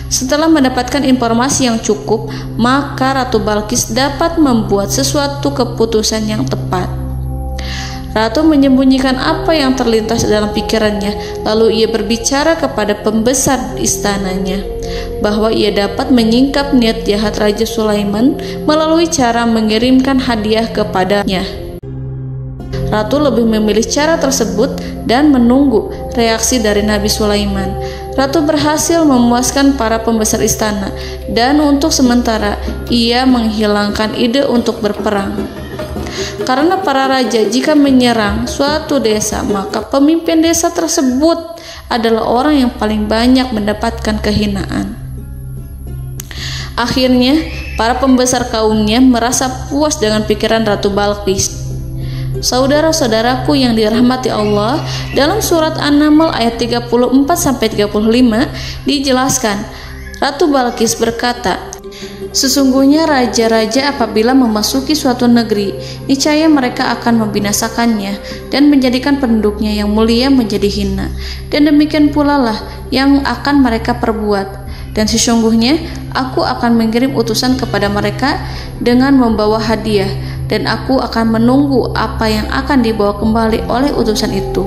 Setelah mendapatkan informasi yang cukup, maka Ratu Balqis dapat membuat sesuatu keputusan yang tepat. Ratu menyembunyikan apa yang terlintas dalam pikirannya, lalu ia berbicara kepada pembesar istananya bahwa ia dapat menyingkap niat jahat Raja Sulaiman melalui cara mengirimkan hadiah kepadanya. Ratu lebih memilih cara tersebut dan menunggu reaksi dari Nabi Sulaiman. Ratu berhasil memuaskan para pembesar istana, dan untuk sementara ia menghilangkan ide untuk berperang. Karena para raja jika menyerang suatu desa, maka pemimpin desa tersebut adalah orang yang paling banyak mendapatkan kehinaan. Akhirnya, para pembesar kaumnya merasa puas dengan pikiran Ratu Balqis. Saudara-saudaraku yang dirahmati Allah, dalam surat An-Naml ayat 34-35 dijelaskan, Ratu Balqis berkata, "Sesungguhnya raja-raja apabila memasuki suatu negeri, niscaya mereka akan membinasakannya dan menjadikan penduduknya yang mulia menjadi hina. Dan demikian pula lah yang akan mereka perbuat. Dan sesungguhnya aku akan mengirim utusan kepada mereka dengan membawa hadiah, dan aku akan menunggu apa yang akan dibawa kembali oleh utusan itu."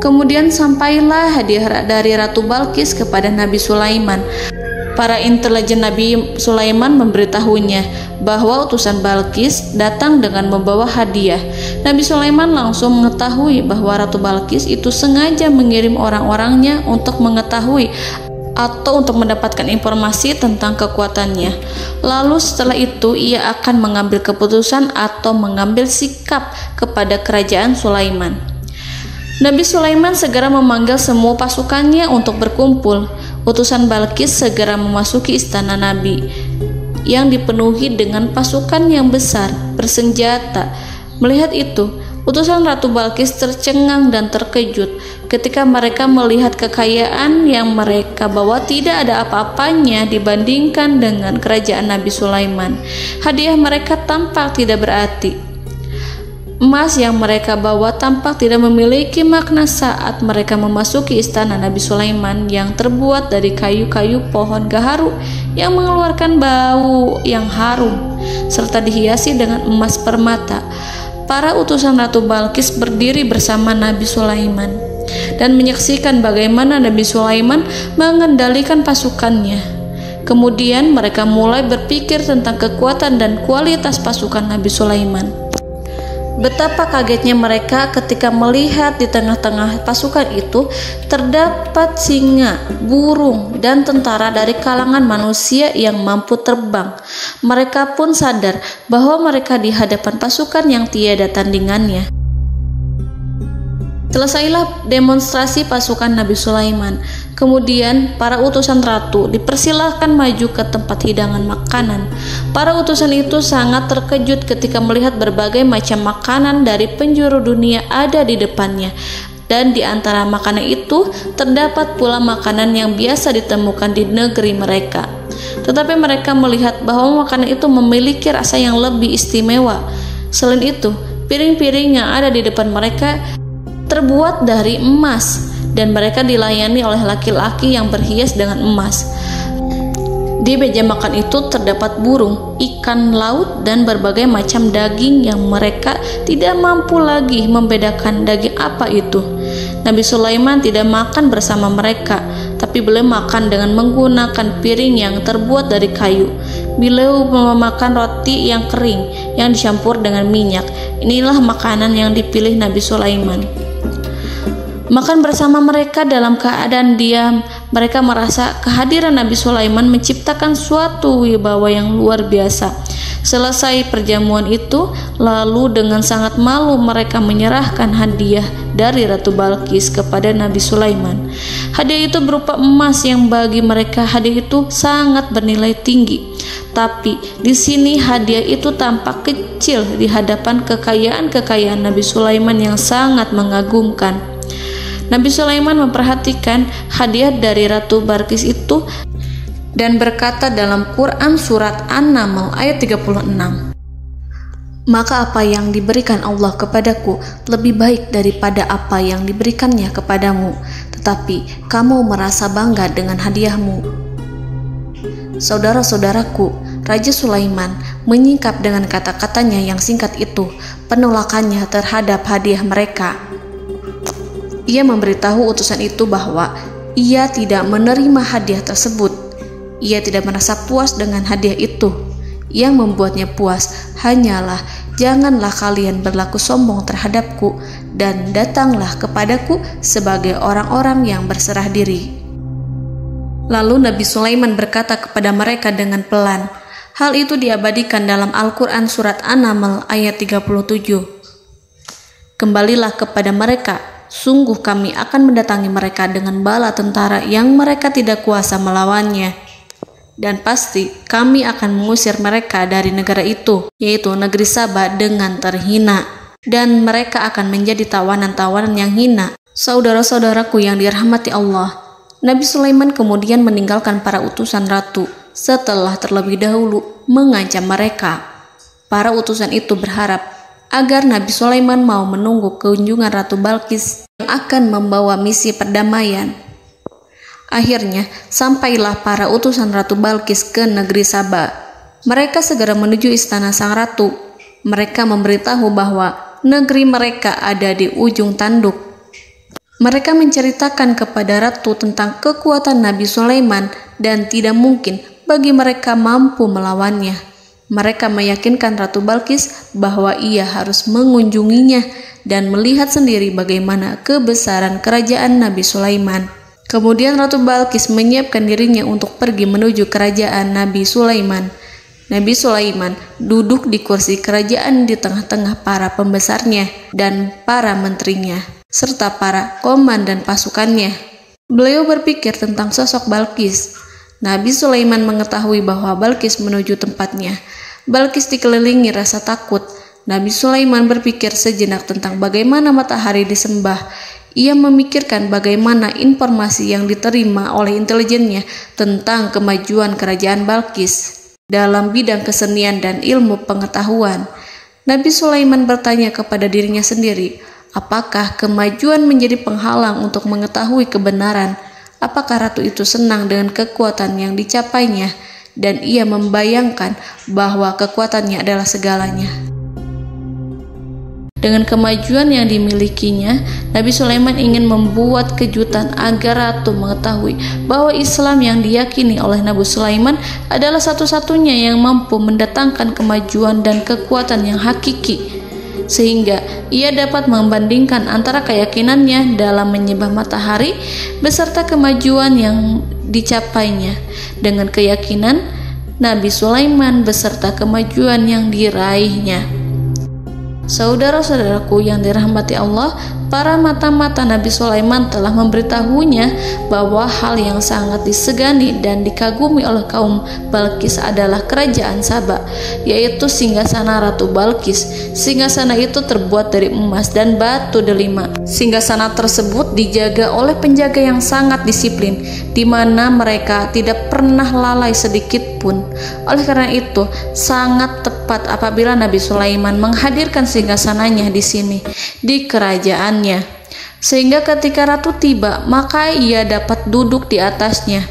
Kemudian sampailah hadiah dari Ratu Balqis kepada Nabi Sulaiman. Para intelijen Nabi Sulaiman memberitahunya bahwa utusan Balqis datang dengan membawa hadiah. Nabi Sulaiman langsung mengetahui bahwa Ratu Balqis itu sengaja mengirim orang-orangnya untuk mengetahui atau untuk mendapatkan informasi tentang kekuatannya. Lalu setelah itu ia akan mengambil keputusan atau mengambil sikap kepada kerajaan Sulaiman. Nabi Sulaiman segera memanggil semua pasukannya untuk berkumpul. Utusan Balqis segera memasuki istana Nabi yang dipenuhi dengan pasukan yang besar bersenjata. Melihat itu, utusan Ratu Balqis tercengang dan terkejut ketika mereka melihat kekayaan yang mereka bawa tidak ada apa-apanya dibandingkan dengan kerajaan Nabi Sulaiman. Hadiah mereka tampak tidak berarti. Emas yang mereka bawa tampak tidak memiliki makna saat mereka memasuki istana Nabi Sulaiman yang terbuat dari kayu-kayu pohon gaharu yang mengeluarkan bau yang harum serta dihiasi dengan emas permata. Para utusan Ratu Balqis berdiri bersama Nabi Sulaiman dan menyaksikan bagaimana Nabi Sulaiman mengendalikan pasukannya. Kemudian mereka mulai berpikir tentang kekuatan dan kualitas pasukan Nabi Sulaiman. Betapa kagetnya mereka ketika melihat di tengah-tengah pasukan itu terdapat singa, burung, dan tentara dari kalangan manusia yang mampu terbang. Mereka pun sadar bahwa mereka di hadapan pasukan yang tiada tandingannya. Selesailah demonstrasi pasukan Nabi Sulaiman. Kemudian para utusan ratu dipersilahkan maju ke tempat hidangan makanan. Para utusan itu sangat terkejut ketika melihat berbagai macam makanan dari penjuru dunia ada di depannya. Dan di antara makanan itu terdapat pula makanan yang biasa ditemukan di negeri mereka. Tetapi mereka melihat bahwa makanan itu memiliki rasa yang lebih istimewa. Selain itu, piring-piring yang ada di depan mereka terbuat dari emas dan mereka dilayani oleh laki-laki yang berhias dengan emas. Di meja makan itu terdapat burung, ikan laut, dan berbagai macam daging yang mereka tidak mampu lagi membedakan daging apa itu. Nabi Sulaiman tidak makan bersama mereka, tapi beliau makan dengan menggunakan piring yang terbuat dari kayu. Beliau memakan roti yang kering yang dicampur dengan minyak. Inilah makanan yang dipilih Nabi Sulaiman. Makan bersama mereka dalam keadaan diam, mereka merasa kehadiran Nabi Sulaiman menciptakan suatu wibawa yang luar biasa. Selesai perjamuan itu, lalu dengan sangat malu mereka menyerahkan hadiah dari Ratu Balqis kepada Nabi Sulaiman. Hadiah itu berupa emas yang bagi mereka hadiah itu sangat bernilai tinggi. Tapi di sini hadiah itu tampak kecil di hadapan kekayaan Nabi Sulaiman yang sangat mengagumkan. Nabi Sulaiman memperhatikan hadiah dari Ratu Balqis itu dan berkata dalam Quran surat An-Naml ayat 36, "Maka apa yang diberikan Allah kepadaku lebih baik daripada apa yang diberikannya kepadamu, tetapi kamu merasa bangga dengan hadiahmu." Saudara-saudaraku, Raja Sulaiman menyingkap dengan kata-katanya yang singkat itu penolakannya terhadap hadiah mereka. Ia memberitahu utusan itu bahwa ia tidak menerima hadiah tersebut. Ia tidak merasa puas dengan hadiah itu. Yang membuatnya puas hanyalah, janganlah kalian berlaku sombong terhadapku dan datanglah kepadaku sebagai orang-orang yang berserah diri. Lalu Nabi Sulaiman berkata kepada mereka dengan pelan. Hal itu diabadikan dalam Al-Quran surat An-Naml ayat 37. "Kembalilah kepada mereka, sungguh kami akan mendatangi mereka dengan bala tentara yang mereka tidak kuasa melawannya. Dan pasti kami akan mengusir mereka dari negara itu, yaitu negeri Saba, dengan terhina. Dan mereka akan menjadi tawanan-tawanan yang hina." Saudara-saudaraku yang dirahmati Allah, Nabi Sulaiman kemudian meninggalkan para utusan ratu setelah terlebih dahulu mengancam mereka. Para utusan itu berharap agar Nabi Sulaiman mau menunggu kunjungan Ratu Balqis yang akan membawa misi perdamaian. Akhirnya, sampailah para utusan Ratu Balqis ke negeri Saba. Mereka segera menuju istana sang ratu. Mereka memberitahu bahwa negeri mereka ada di ujung tanduk. Mereka menceritakan kepada ratu tentang kekuatan Nabi Sulaiman dan tidak mungkin bagi mereka mampu melawannya. Mereka meyakinkan Ratu Balqis bahwa ia harus mengunjunginya dan melihat sendiri bagaimana kebesaran kerajaan Nabi Sulaiman. Kemudian Ratu Balqis menyiapkan dirinya untuk pergi menuju kerajaan Nabi Sulaiman. Nabi Sulaiman duduk di kursi kerajaan di tengah-tengah para pembesarnya dan para menterinya, serta para komandan pasukannya. Beliau berpikir tentang sosok Balqis. Nabi Sulaiman mengetahui bahwa Balqis menuju tempatnya. Balqis dikelilingi rasa takut. Nabi Sulaiman berpikir sejenak tentang bagaimana matahari disembah. Ia memikirkan bagaimana informasi yang diterima oleh intelijennya tentang kemajuan kerajaan Balqis dalam bidang kesenian dan ilmu pengetahuan. Nabi Sulaiman bertanya kepada dirinya sendiri, apakah kemajuan menjadi penghalang untuk mengetahui kebenaran? Apakah ratu itu senang dengan kekuatan yang dicapainya? Dan ia membayangkan bahwa kekuatannya adalah segalanya. Dengan kemajuan yang dimilikinya, Nabi Sulaiman ingin membuat kejutan agar ratu mengetahui bahwa Islam yang diyakini oleh Nabi Sulaiman adalah satu-satunya yang mampu mendatangkan kemajuan dan kekuatan yang hakiki, sehingga ia dapat membandingkan antara keyakinannya dalam menyembah matahari beserta kemajuan yang dicapainya dengan keyakinan Nabi Sulaiman beserta kemajuan yang diraihnya. Saudara-saudaraku yang dirahmati Allah, para mata-mata Nabi Sulaiman telah memberitahunya bahwa hal yang sangat disegani dan dikagumi oleh kaum Balqis adalah kerajaan Saba, yaitu singgasana Ratu Balqis. Singgasana itu terbuat dari emas dan batu delima. Singgasana tersebut dijaga oleh penjaga yang sangat disiplin, di mana mereka tidak pernah lalai sedikit pun. Oleh karena itu, sangat tepat apabila Nabi Sulaiman menghadirkan singgasananya di sini, di kerajaannya. sehingga ketika ratu tiba, maka ia dapat duduk di atasnya.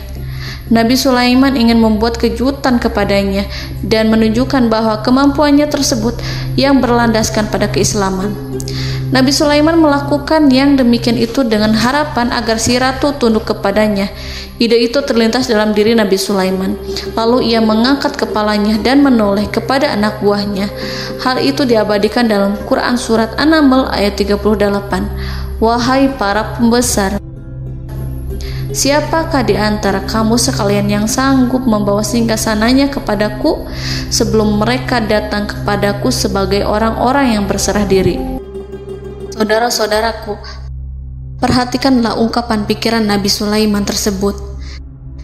Nabi Sulaiman ingin membuat kejutan kepadanya dan menunjukkan bahwa kemampuannya tersebut yang berlandaskan pada keislaman. Nabi Sulaiman melakukan yang demikian itu dengan harapan agar si ratu tunduk kepadanya. Ide itu terlintas dalam diri Nabi Sulaiman. Lalu ia mengangkat kepalanya dan menoleh kepada anak buahnya. Hal itu diabadikan dalam Quran Surat An-Naml ayat 38. Wahai para pembesar, siapakah di antara kamu sekalian yang sanggup membawa singgasananya kepadaku sebelum mereka datang kepadaku sebagai orang-orang yang berserah diri? Saudara-saudaraku, perhatikanlah ungkapan pikiran Nabi Sulaiman tersebut.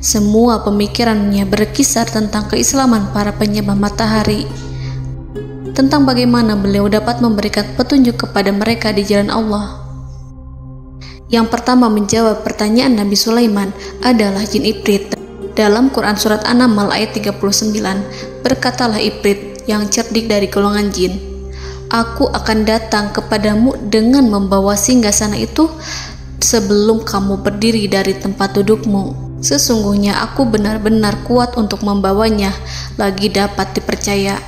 Semua pemikirannya berkisar tentang keislaman para penyembah matahari, tentang bagaimana beliau dapat memberikan petunjuk kepada mereka di jalan Allah. Yang pertama menjawab pertanyaan Nabi Sulaiman adalah jin Ifrit. Dalam Quran Surat An-Naml ayat 39, berkatalah Ifrit yang cerdik dari golongan jin, "Aku akan datang kepadamu dengan membawa singgasana itu sebelum kamu berdiri dari tempat dudukmu. Sesungguhnya aku benar-benar kuat untuk membawanya, lagi dapat dipercaya."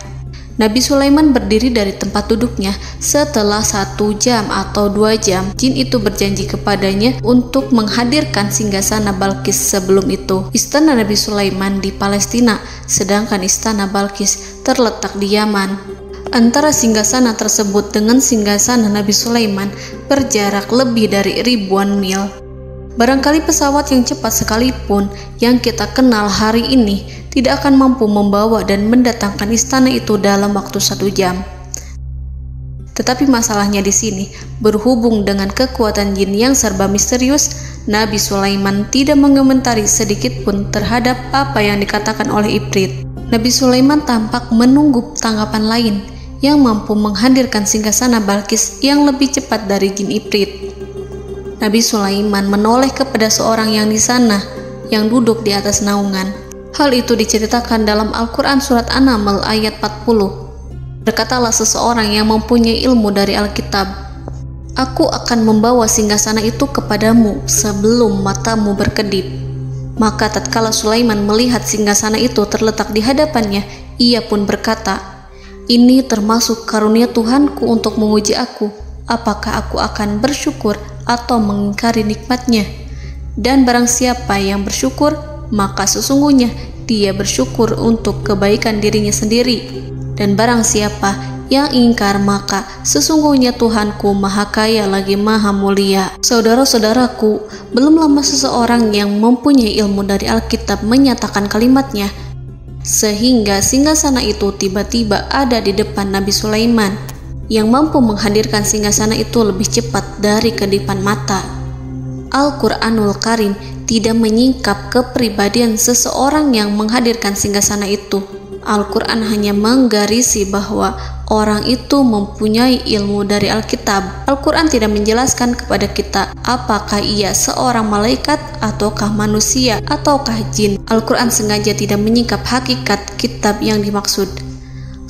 Nabi Sulaiman berdiri dari tempat duduknya. Setelah 1 jam atau 2 jam, jin itu berjanji kepadanya untuk menghadirkan singgasana Balkis. Sebelum itu, istana Nabi Sulaiman di Palestina, sedangkan istana Balkis terletak di Yaman. Antara singgasana tersebut dengan singgasana Nabi Sulaiman berjarak lebih dari ribuan mil. Barangkali pesawat yang cepat sekalipun yang kita kenal hari ini tidak akan mampu membawa dan mendatangkan istana itu dalam waktu 1 jam. Tetapi masalahnya di sini, berhubung dengan kekuatan jin yang serba misterius, Nabi Sulaiman tidak mengomentari sedikit pun terhadap apa yang dikatakan oleh Ifrit. Nabi Sulaiman tampak menunggu tanggapan lain yang mampu menghadirkan singgasana Balkis yang lebih cepat dari jin Ifrit. Nabi Sulaiman menoleh kepada seorang yang di sana, yang duduk di atas naungan. Hal itu diceritakan dalam Al-Quran Surat An-Naml ayat 40. Berkatalah seseorang yang mempunyai ilmu dari Alkitab, "Aku akan membawa singgasana itu kepadamu sebelum matamu berkedip." Maka tatkala Sulaiman melihat singgasana itu terletak di hadapannya, ia pun berkata, "Ini termasuk karunia Tuhanku untuk menguji aku. Apakah aku akan bersyukur atau mengingkari nikmatnya? Dan barang siapa yang bersyukur, maka sesungguhnya dia bersyukur untuk kebaikan dirinya sendiri. Dan barang siapa yang ingkar, maka sesungguhnya Tuhanku maha kaya lagi maha mulia." Saudara-saudaraku, belum lama seseorang yang mempunyai ilmu dari Alkitab menyatakan kalimatnya, sehingga singgasana itu tiba-tiba ada di depan Nabi Sulaiman, yang mampu menghadirkan singgasana itu lebih cepat dari kedipan mata. Al-Quranul Karim tidak menyingkap kepribadian seseorang yang menghadirkan singgasana itu. Al-Quran hanya menggarisi bahwa orang itu mempunyai ilmu dari Alkitab. Al-Quran tidak menjelaskan kepada kita apakah ia seorang malaikat ataukah manusia ataukah jin. Al-Quran sengaja tidak menyingkap hakikat kitab yang dimaksud.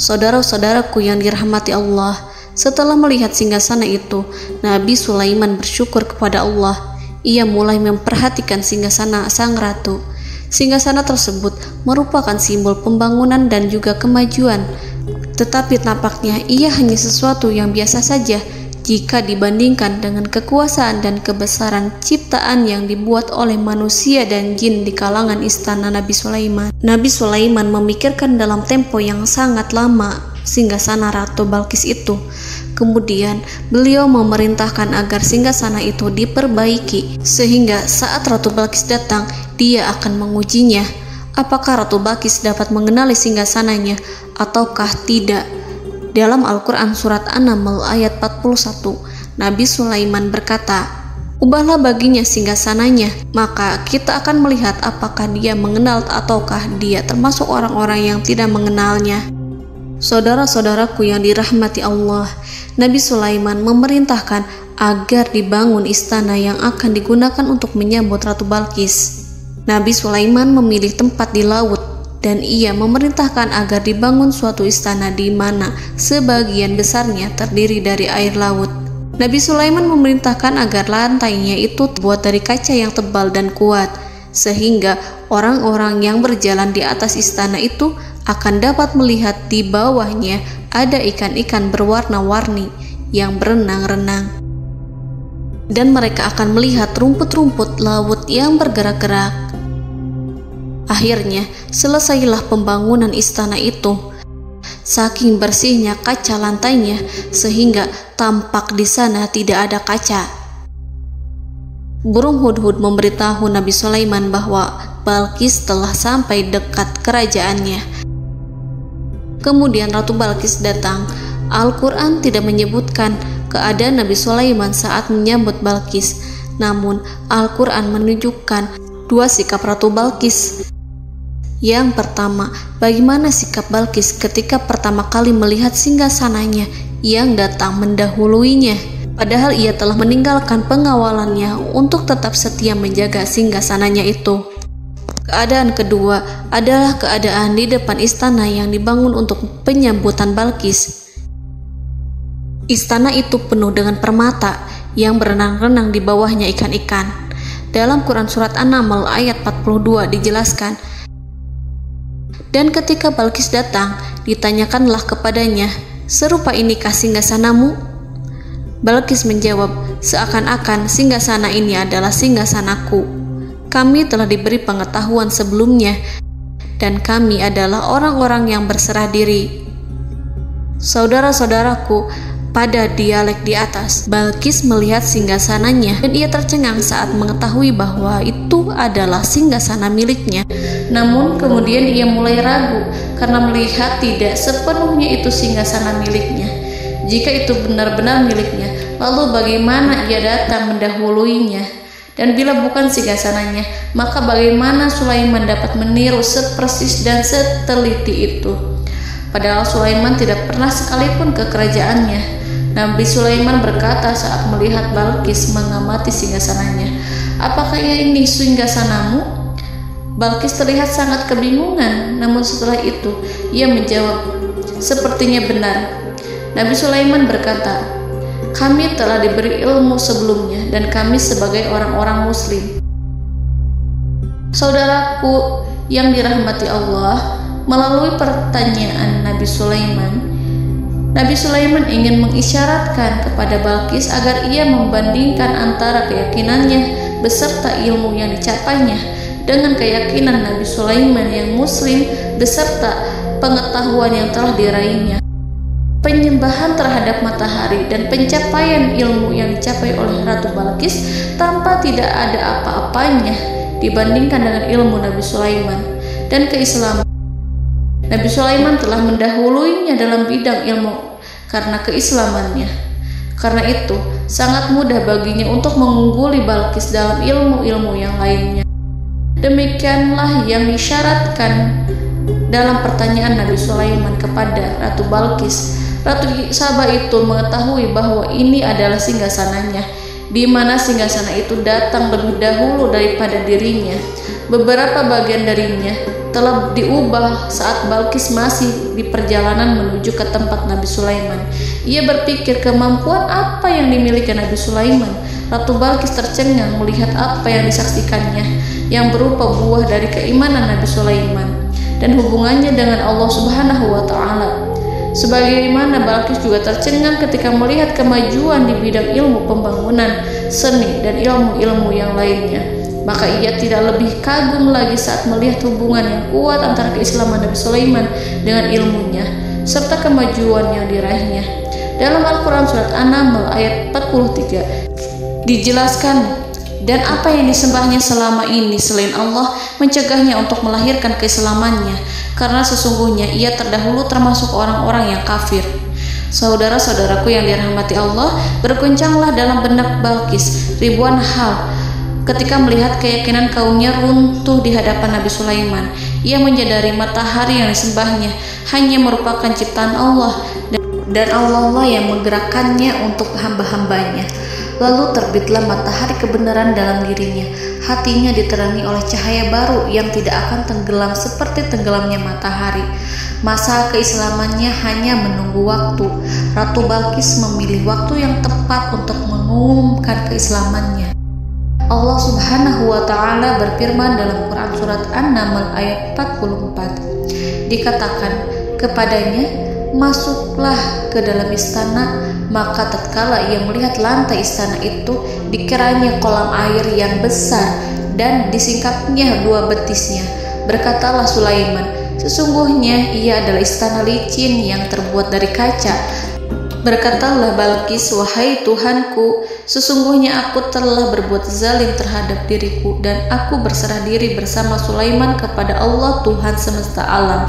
Saudara-saudaraku yang dirahmati Allah, setelah melihat singgasana itu, Nabi Sulaiman bersyukur kepada Allah. Ia mulai memperhatikan singgasana sang ratu. Singgasana tersebut merupakan simbol pembangunan dan juga kemajuan, tetapi tampaknya ia hanya sesuatu yang biasa saja jika dibandingkan dengan kekuasaan dan kebesaran ciptaan yang dibuat oleh manusia dan jin di kalangan istana Nabi Sulaiman. Nabi Sulaiman memikirkan dalam tempo yang sangat lama singgasana Ratu Balkis itu. Kemudian beliau memerintahkan agar singgasana itu diperbaiki, sehingga saat Ratu Balkis datang, dia akan mengujinya. Apakah Ratu Balkis dapat mengenali singgasananya ataukah tidak? Dalam Al-Quran Surat An-Naml ayat 41, Nabi Sulaiman berkata, "Ubahlah baginya singgasananya, maka kita akan melihat apakah dia mengenal ataukah dia termasuk orang-orang yang tidak mengenalnya." Saudara-saudaraku yang dirahmati Allah, Nabi Sulaiman memerintahkan agar dibangun istana yang akan digunakan untuk menyambut Ratu Balkis. Nabi Sulaiman memilih tempat di laut, dan ia memerintahkan agar dibangun suatu istana di mana sebagian besarnya terdiri dari air laut. Nabi Sulaiman memerintahkan agar lantainya itu terbuat dari kaca yang tebal dan kuat, sehingga orang-orang yang berjalan di atas istana itu akan dapat melihat di bawahnya ada ikan-ikan berwarna-warni yang berenang-renang. Dan mereka akan melihat rumput-rumput laut yang bergerak-gerak. Akhirnya, selesailah pembangunan istana itu. Saking bersihnya kaca lantainya, sehingga tampak di sana tidak ada kaca. Burung hudhud memberitahu Nabi Sulaiman bahwa Balqis telah sampai dekat kerajaannya. Kemudian Ratu Balqis datang. Al-Quran tidak menyebutkan keadaan Nabi Sulaiman saat menyambut Balqis, namun Al-Quran menunjukkan dua sikap Ratu Balqis. Yang pertama, bagaimana sikap Balqis ketika pertama kali melihat singgasananya yang datang mendahuluinya, padahal ia telah meninggalkan pengawalannya untuk tetap setia menjaga singgasananya itu. Keadaan kedua adalah keadaan di depan istana yang dibangun untuk penyambutan Balqis. Istana itu penuh dengan permata yang berenang-renang di bawahnya ikan-ikan. Dalam Quran Surat An-Naml ayat 42 dijelaskan, dan ketika Balqis datang, ditanyakanlah kepadanya, "Serupa inikah singgasanamu?" Balqis menjawab, "Seakan-akan singgasana ini adalah singgasanaku. Kami telah diberi pengetahuan sebelumnya, dan kami adalah orang-orang yang berserah diri." Saudara-saudaraku, pada dialek di atas, Balqis melihat singgasananya dan ia tercengang saat mengetahui bahwa itu adalah singgasana miliknya. Namun kemudian ia mulai ragu karena melihat tidak sepenuhnya itu singgasana miliknya. Jika itu benar-benar miliknya, lalu bagaimana ia datang mendahuluinya? Dan bila bukan singgasananya, maka bagaimana Sulaiman dapat meniru sepersis dan seteliti itu? Padahal Sulaiman tidak pernah sekalipun ke kerajaannya. Nabi Sulaiman berkata saat melihat Balqis mengamati singgasananya, "Apakah ini singgasanamu?" Balqis terlihat sangat kebingungan, namun setelah itu ia menjawab, "Sepertinya benar." Nabi Sulaiman berkata, "Kami telah diberi ilmu sebelumnya dan kami sebagai orang-orang muslim." Saudaraku yang dirahmati Allah, melalui pertanyaan Nabi Sulaiman ingin mengisyaratkan kepada Balqis agar ia membandingkan antara keyakinannya beserta ilmu yang dicapainya dengan keyakinan Nabi Sulaiman yang muslim beserta pengetahuan yang telah diraihnya. Penyembahan terhadap matahari dan pencapaian ilmu yang dicapai oleh Ratu Balqis tanpa tidak ada apa-apanya dibandingkan dengan ilmu Nabi Sulaiman dan keislaman. Nabi Sulaiman telah mendahuluinya dalam bidang ilmu karena keislamannya. Karena itu, sangat mudah baginya untuk mengungguli Balqis dalam ilmu-ilmu yang lainnya. Demikianlah yang disyaratkan dalam pertanyaan Nabi Sulaiman kepada Ratu Balqis. Ratu Saba itu mengetahui bahwa ini adalah singgasananya, di mana singgasana itu datang lebih dahulu daripada dirinya. Beberapa bagian darinya telah diubah saat Balqis masih di perjalanan menuju ke tempat Nabi Sulaiman. Ia berpikir kemampuan apa yang dimiliki Nabi Sulaiman. Ratu Balqis tercengang melihat apa yang disaksikannya, yang berupa buah dari keimanan Nabi Sulaiman dan hubungannya dengan Allah Subhanahu wa Ta'ala. Sebagaimana Balqis juga tercengang ketika melihat kemajuan di bidang ilmu pembangunan, seni, dan ilmu-ilmu yang lainnya. Maka ia tidak lebih kagum lagi saat melihat hubungan yang kuat antara keislaman Nabi Sulaiman dengan ilmunya serta kemajuan yang diraihnya. Dalam Al-Quran Surat An-Naml ayat 43 dijelaskan, dan apa yang disembahnya selama ini selain Allah mencegahnya untuk melahirkan keislamannya, karena sesungguhnya ia terdahulu termasuk orang-orang yang kafir. Saudara-saudaraku yang dirahmati Allah, berguncanglah dalam benak Balqis ribuan hal ketika melihat keyakinan kaumnya runtuh di hadapan Nabi Sulaiman. Ia menyadari matahari yang disembahnya hanya merupakan ciptaan Allah, dan Allah lah yang menggerakkannya untuk hamba-hambanya. Lalu terbitlah matahari kebenaran dalam dirinya. Hatinya diterangi oleh cahaya baru yang tidak akan tenggelam seperti tenggelamnya matahari. Masa keislamannya hanya menunggu waktu. Ratu Balqis memilih waktu yang tepat untuk mengumumkan keislamannya. Allah Subhanahu wa Ta'ala berfirman dalam Quran Surat An-Naml ayat 44. Dikatakan kepadanya, masuklah ke dalam istana. Maka tatkala ia melihat lantai istana itu, dikiranya kolam air yang besar dan disingkapnya 2 betisnya. Berkatalah Sulaiman, sesungguhnya ia adalah istana licin yang terbuat dari kaca. Berkatalah Balqis, wahai Tuhanku, sesungguhnya aku telah berbuat zalim terhadap diriku dan aku berserah diri bersama Sulaiman kepada Allah Tuhan semesta alam.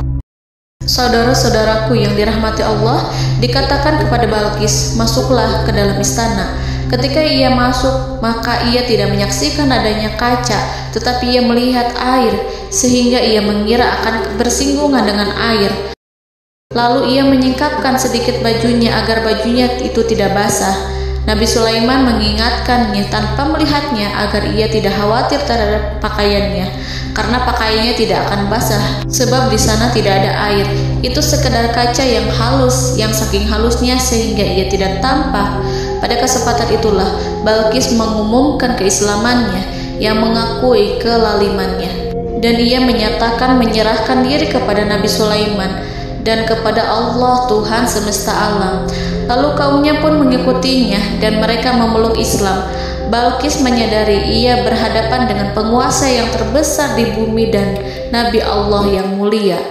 Saudara-saudaraku yang dirahmati Allah, dikatakan kepada Balqis, masuklah ke dalam istana. Ketika ia masuk, maka ia tidak menyaksikan adanya kaca, tetapi ia melihat air, sehingga ia mengira akan bersinggungan dengan air. Lalu ia menyingkapkan sedikit bajunya agar bajunya itu tidak basah. Nabi Sulaiman mengingatkannya tanpa melihatnya agar ia tidak khawatir terhadap pakaiannya, karena pakaiannya tidak akan basah sebab di sana tidak ada air. Itu sekedar kaca yang halus, yang saking halusnya sehingga ia tidak tampak. Pada kesempatan itulah Balqis mengumumkan keislamannya yang mengakui kelalimannya, dan ia menyatakan menyerahkan diri kepada Nabi Sulaiman dan kepada Allah Tuhan semesta alam. Lalu kaumnya pun mengikutinya dan mereka memeluk Islam. Balqis menyadari ia berhadapan dengan penguasa yang terbesar di bumi dan Nabi Allah yang mulia.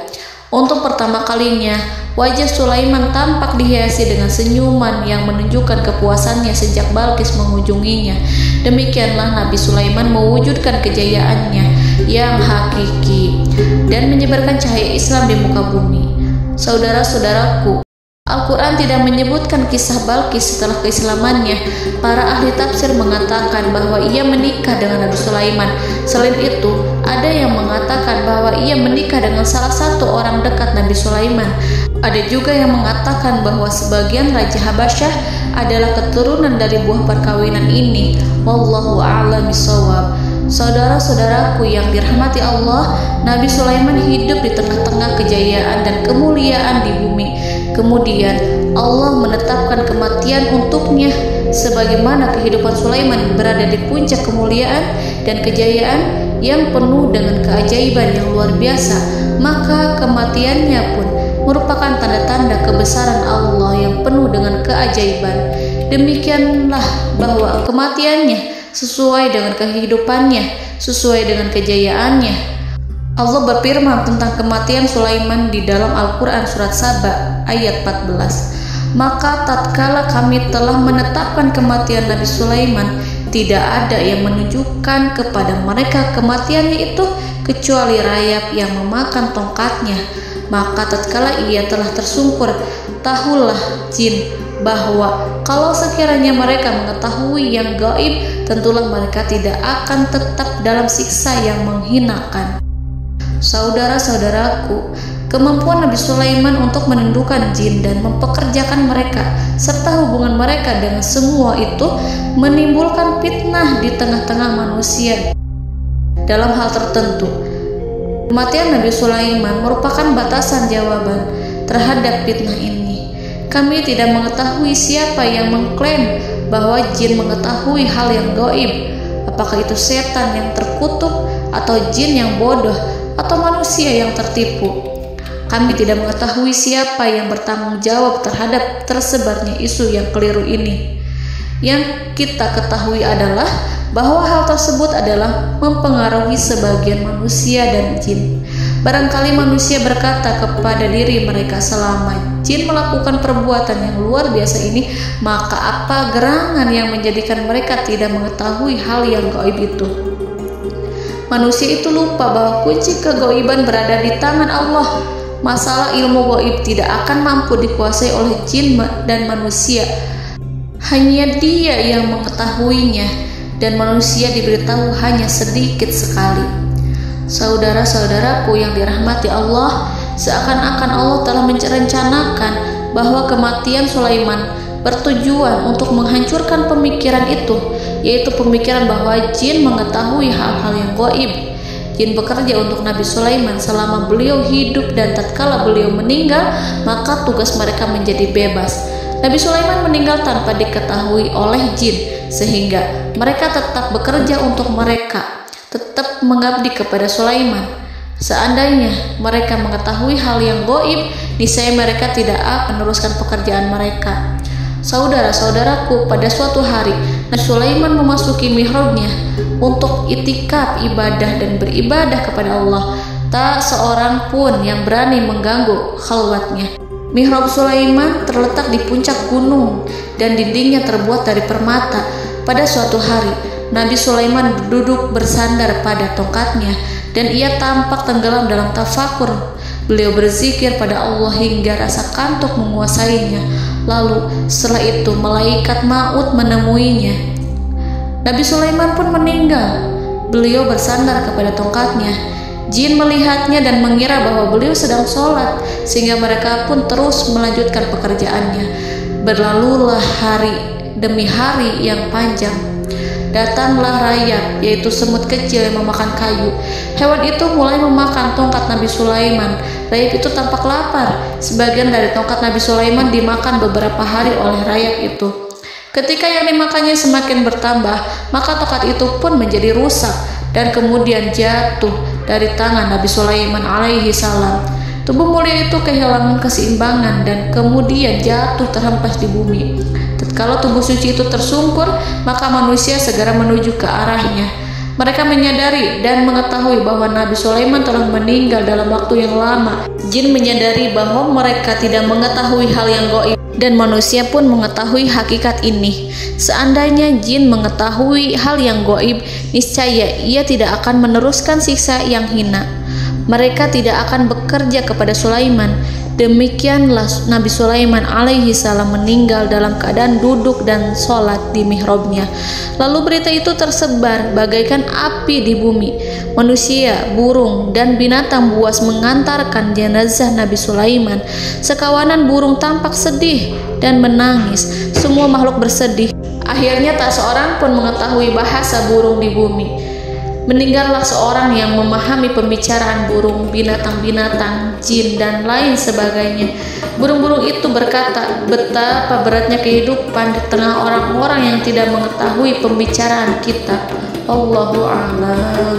Untuk pertama kalinya, wajah Sulaiman tampak dihiasi dengan senyuman yang menunjukkan kepuasannya sejak Balqis mengunjunginya. Demikianlah Nabi Sulaiman mewujudkan kejayaannya yang hakiki dan menyebarkan cahaya Islam di muka bumi. Saudara-saudaraku, Al-Quran tidak menyebutkan kisah Balqis setelah keislamannya. Para ahli tafsir mengatakan bahwa ia menikah dengan Nabi Sulaiman. Selain itu, ada yang mengatakan bahwa ia menikah dengan salah satu orang dekat Nabi Sulaiman. Ada juga yang mengatakan bahwa sebagian Raja Habasyah adalah keturunan dari buah perkawinan ini. Wallahu a'lam bishawab. Saudara-saudaraku yang dirahmati Allah, Nabi Sulaiman hidup di tengah-tengah kejayaan dan kemuliaan di bumi. Kemudian Allah menetapkan kematian untuknya, sebagaimana kehidupan Sulaiman berada di puncak kemuliaan dan kejayaan yang penuh dengan keajaiban yang luar biasa, maka kematiannya pun merupakan tanda-tanda kebesaran Allah yang penuh dengan keajaiban. Demikianlah bahwa kematiannya sesuai dengan kehidupannya, sesuai dengan kejayaannya. Allah berfirman tentang kematian Sulaiman di dalam Al-Quran Surat Saba ayat 14. Maka tatkala kami telah menetapkan kematian Nabi Sulaiman, tidak ada yang menunjukkan kepada mereka kematiannya itu kecuali rayap yang memakan tongkatnya. Maka tatkala ia telah tersungkur, tahulah jin bahwa kalau sekiranya mereka mengetahui yang gaib, tentulah mereka tidak akan tetap dalam siksa yang menghinakan. Saudara-saudaraku, kemampuan Nabi Sulaiman untuk menundukkan jin dan mempekerjakan mereka serta hubungan mereka dengan semua itu menimbulkan fitnah di tengah-tengah manusia dalam hal tertentu. Kematian Nabi Sulaiman merupakan batasan jawaban terhadap fitnah ini. Kami tidak mengetahui siapa yang mengklaim bahwa jin mengetahui hal yang gaib. Apakah itu setan yang terkutuk, atau jin yang bodoh, atau manusia yang tertipu? Kami tidak mengetahui siapa yang bertanggung jawab terhadap tersebarnya isu yang keliru ini. Yang kita ketahui adalah bahwa hal tersebut adalah mempengaruhi sebagian manusia dan jin. Barangkali manusia berkata kepada diri mereka, selama jin melakukan perbuatan yang luar biasa ini, maka apa gerangan yang menjadikan mereka tidak mengetahui hal yang gaib itu? Manusia itu lupa bahwa kunci kegaiban berada di tangan Allah. Masalah ilmu gaib tidak akan mampu dikuasai oleh jin dan manusia. Hanya Dia yang mengetahuinya, dan manusia diberitahu hanya sedikit sekali. Saudara-saudaraku yang dirahmati Allah, seakan-akan Allah telah merencanakan bahwa kematian Sulaiman bertujuan untuk menghancurkan pemikiran itu, yaitu pemikiran bahwa jin mengetahui hal-hal yang gaib. Jin bekerja untuk Nabi Sulaiman selama beliau hidup, dan tatkala beliau meninggal, maka tugas mereka menjadi bebas. Nabi Sulaiman meninggal tanpa diketahui oleh jin, sehingga mereka tetap bekerja untuk mereka, tetap mengabdi kepada Sulaiman. Seandainya mereka mengetahui hal yang gaib, niscaya mereka tidak akan meneruskan pekerjaan mereka. Saudara-saudaraku, pada suatu hari Nabi Sulaiman memasuki mihrabnya untuk itikaf ibadah dan beribadah kepada Allah. Tak seorang pun yang berani mengganggu khalwatnya. Mihrab Sulaiman terletak di puncak gunung dan dindingnya terbuat dari permata. Pada suatu hari, Nabi Sulaiman duduk bersandar pada tongkatnya dan ia tampak tenggelam dalam tafakur. Beliau berzikir pada Allah hingga rasa kantuk menguasainya. Lalu setelah itu malaikat maut menemuinya. Nabi Sulaiman pun meninggal. Beliau bersandar kepada tongkatnya. Jin melihatnya dan mengira bahwa beliau sedang sholat, sehingga mereka pun terus melanjutkan pekerjaannya. Berlalulah hari demi hari yang panjang. Datanglah rayap, yaitu semut kecil yang memakan kayu. Hewan itu mulai memakan tongkat Nabi Sulaiman. Rayap itu tampak lapar. Sebagian dari tongkat Nabi Sulaiman dimakan beberapa hari oleh rayap itu. Ketika yang dimakannya semakin bertambah, maka tongkat itu pun menjadi rusak dan kemudian jatuh dari tangan Nabi Sulaiman alaihi salam. Tubuh mulia itu kehilangan keseimbangan dan kemudian jatuh terhempas di bumi. Tatkala tubuh suci itu tersungkur, maka manusia segera menuju ke arahnya. Mereka menyadari dan mengetahui bahwa Nabi Sulaiman telah meninggal dalam waktu yang lama. Jin menyadari bahwa mereka tidak mengetahui hal yang gaib, dan manusia pun mengetahui hakikat ini. Seandainya jin mengetahui hal yang gaib, niscaya ia tidak akan meneruskan siksa yang hina. Mereka tidak akan bekerja kepada Sulaiman. Demikianlah Nabi Sulaiman alaihi salam meninggal dalam keadaan duduk dan sholat di mihrabnya. Lalu berita itu tersebar bagaikan api di bumi. Manusia, burung, dan binatang buas mengantarkan jenazah Nabi Sulaiman. Sekawanan burung tampak sedih dan menangis. Semua makhluk bersedih. Akhirnya tak seorang pun mengetahui bahasa burung di bumi. Meninggallah seorang yang memahami pembicaraan burung, binatang-binatang, jin, dan lain sebagainya. Burung-burung itu berkata, betapa beratnya kehidupan di tengah orang-orang yang tidak mengetahui pembicaraan kita. Allahu a'lam.